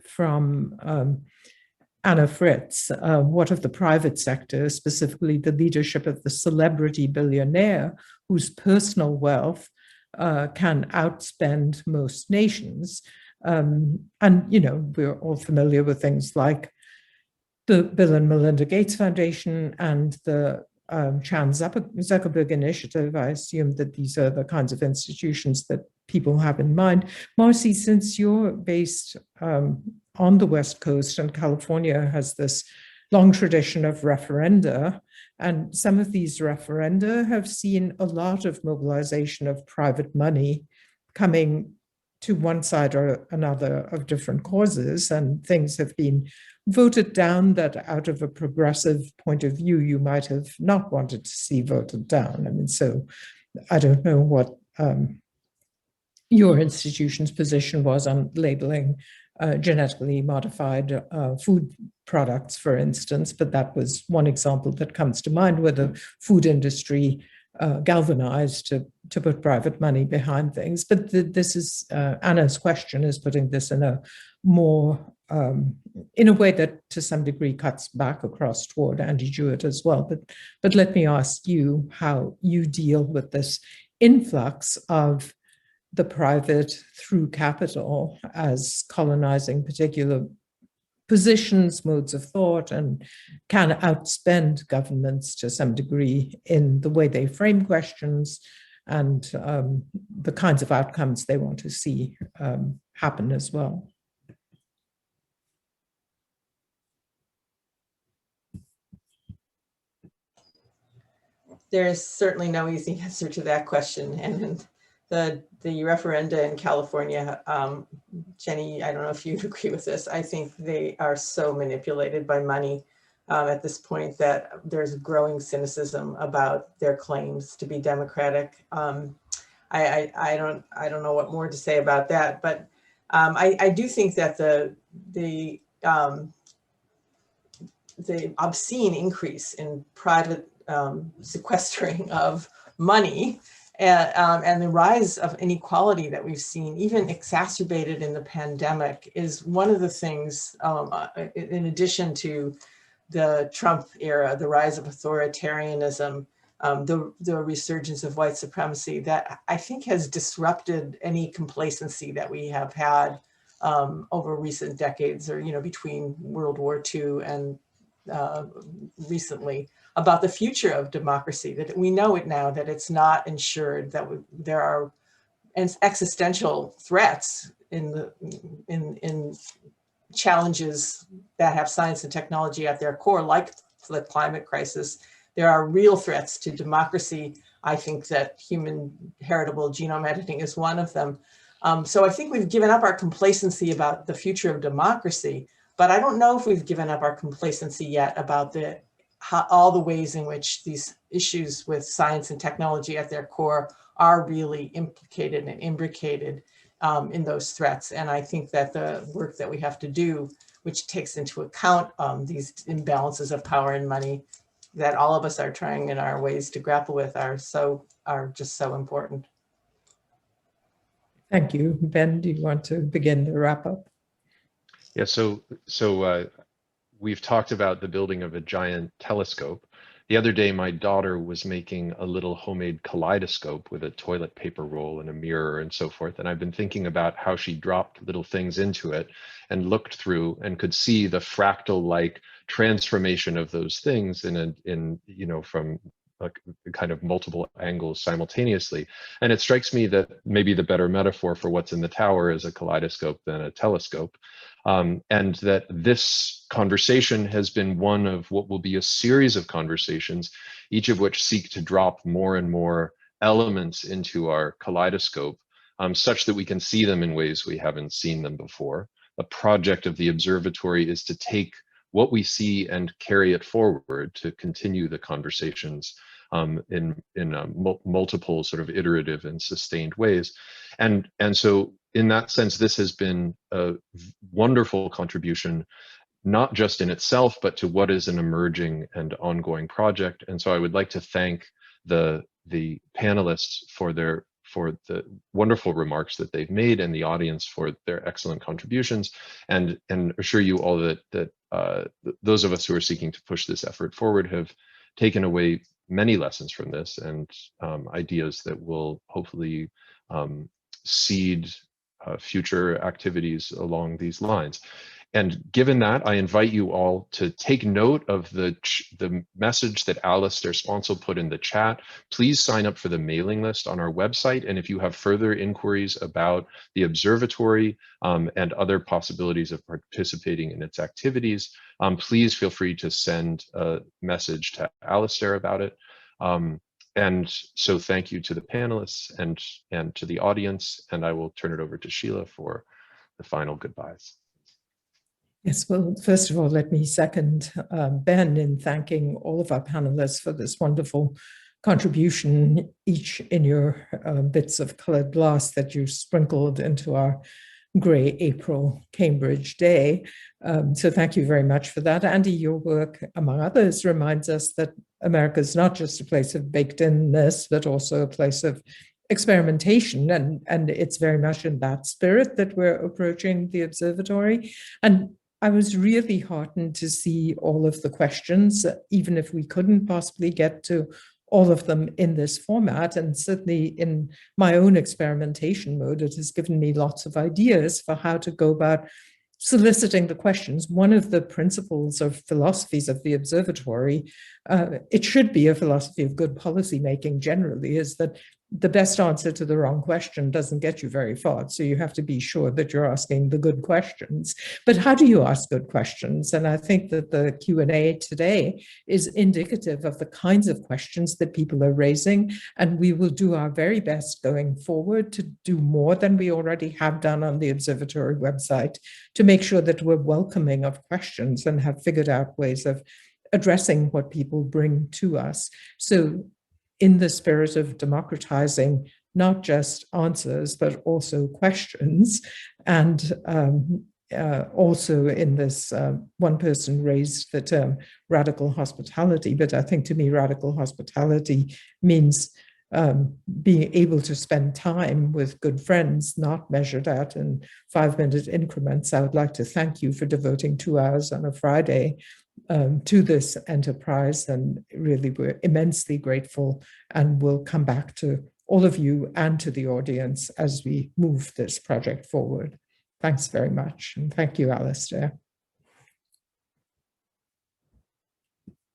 from Anna Fritz. What of the private sector, specifically the leadership of the celebrity billionaire whose personal wealth can outspend most nations? And, you know, we're all familiar with things like the Bill and Melinda Gates Foundation and the Chan Zuckerberg Initiative. I assume that these are the kinds of institutions that people have in mind. Marcy, since you're based on the West Coast, and California has this long tradition of referenda, and some of these referenda have seen a lot of mobilization of private money coming to one side or another of different causes, and things have been voted down that out of a progressive point of view, you might have not wanted to see voted down. I mean, so I don't know what your institution's position was on labeling genetically modified food products, for instance, but that was one example that comes to mind where the food industry galvanized to put private money behind things. But this is, Anna's question is putting this in a more, in a way that to some degree cuts back across toward Andrew Jewett as well. But let me ask you how you deal with this influx of the private through capital as colonizing particular positions, modes of thought, and can outspend governments to some degree in the way they frame questions and the kinds of outcomes they want to see happen as well. There's certainly no easy answer to that question. And the referenda in California, Jenny, I don't know if you'd agree with this. I think they are so manipulated by money at this point that there's growing cynicism about their claims to be democratic. I don't know what more to say about that, but I do think that the obscene increase in private sequestering of money and the rise of inequality that we've seen, even exacerbated in the pandemic, is one of the things, in addition to the Trump era, the rise of authoritarianism, the resurgence of white supremacy, that I think has disrupted any complacency that we have had over recent decades, or between World War II and recently, about the future of democracy, that we know it now, that it's not ensured, that there are existential threats in challenges that have science and technology at their core, like the climate crisis. There are real threats to democracy. I think that human heritable genome editing is one of them. So I think we've given up our complacency about the future of democracy, but I don't know if we've given up our complacency yet about all the ways in which these issues with science and technology at their core are really implicated and imbricated in those threats. And I think that the work that we have to do, which takes into account these imbalances of power and money that all of us are trying in our ways to grapple with, are just so important. Thank you. Ben, do you want to begin the wrap up? Yeah, so we've talked about the building of a giant telescope. The other day, my daughter was making a little homemade kaleidoscope with a toilet paper roll and a mirror and so forth. And I've been thinking about how she dropped little things into it and looked through and could see the fractal-like transformation of those things from a kind of multiple angles simultaneously. And it strikes me that maybe the better metaphor for what's in the tower is a kaleidoscope than a telescope. And that this conversation has been one of what will be a series of conversations, each of which seek to drop more and more elements into our kaleidoscope, such that we can see them in ways we haven't seen them before. A project of the observatory is to take what we see and carry it forward to continue the conversations in multiple sort of iterative and sustained ways. And so in that sense, this has been a wonderful contribution, not just in itself, but to what is an emerging and ongoing project. And so I would like to thank the panelists for the wonderful remarks that they've made, and the audience for their excellent contributions, and assure you all that those of us who are seeking to push this effort forward have taken away many lessons from this, and ideas that will hopefully seed future activities along these lines. And given that, I invite you all to take note of the message that Alistair Sponsel put in the chat. Please sign up for the mailing list on our website. And if you have further inquiries about the observatory and other possibilities of participating in its activities, please feel free to send a message to Alistair about it. And so thank you to the panelists and to the audience, and I will turn it over to Sheila for the final goodbyes. Yes, well, first of all, let me second Ben in thanking all of our panelists for this wonderful contribution, each in your bits of colored glass that you sprinkled into our gray April Cambridge day. So thank you very much for that. Andy, your work, among others, reminds us that America is not just a place of baked-inness, but also a place of experimentation. And it's very much in that spirit that we're approaching the observatory. And I was really heartened to see all of the questions, even if we couldn't possibly get to all of them in this format. And certainly in my own experimentation mode, it has given me lots of ideas for how to go about soliciting the questions. One of the principles of philosophies of the observatory, it should be a philosophy of good policymaking generally, is that the best answer to the wrong question doesn't get you very far. So you have to be sure that you're asking the good questions. But how do you ask good questions? And I think that the Q&A today is indicative of the kinds of questions that people are raising. And we will do our very best going forward to do more than we already have done on the observatory website to make sure that we're welcoming of questions and have figured out ways of addressing what people bring to us. So in the spirit of democratizing not just answers, but also questions. And also in this, one person raised the term radical hospitality, but I think to me, radical hospitality means being able to spend time with good friends, not measured out in 5-minute increments. I would like to thank you for devoting 2 hours on a Friday to this enterprise, and really we're immensely grateful, and we'll come back to all of you and to the audience as we move this project forward. Thanks very much, and thank you, Alistair.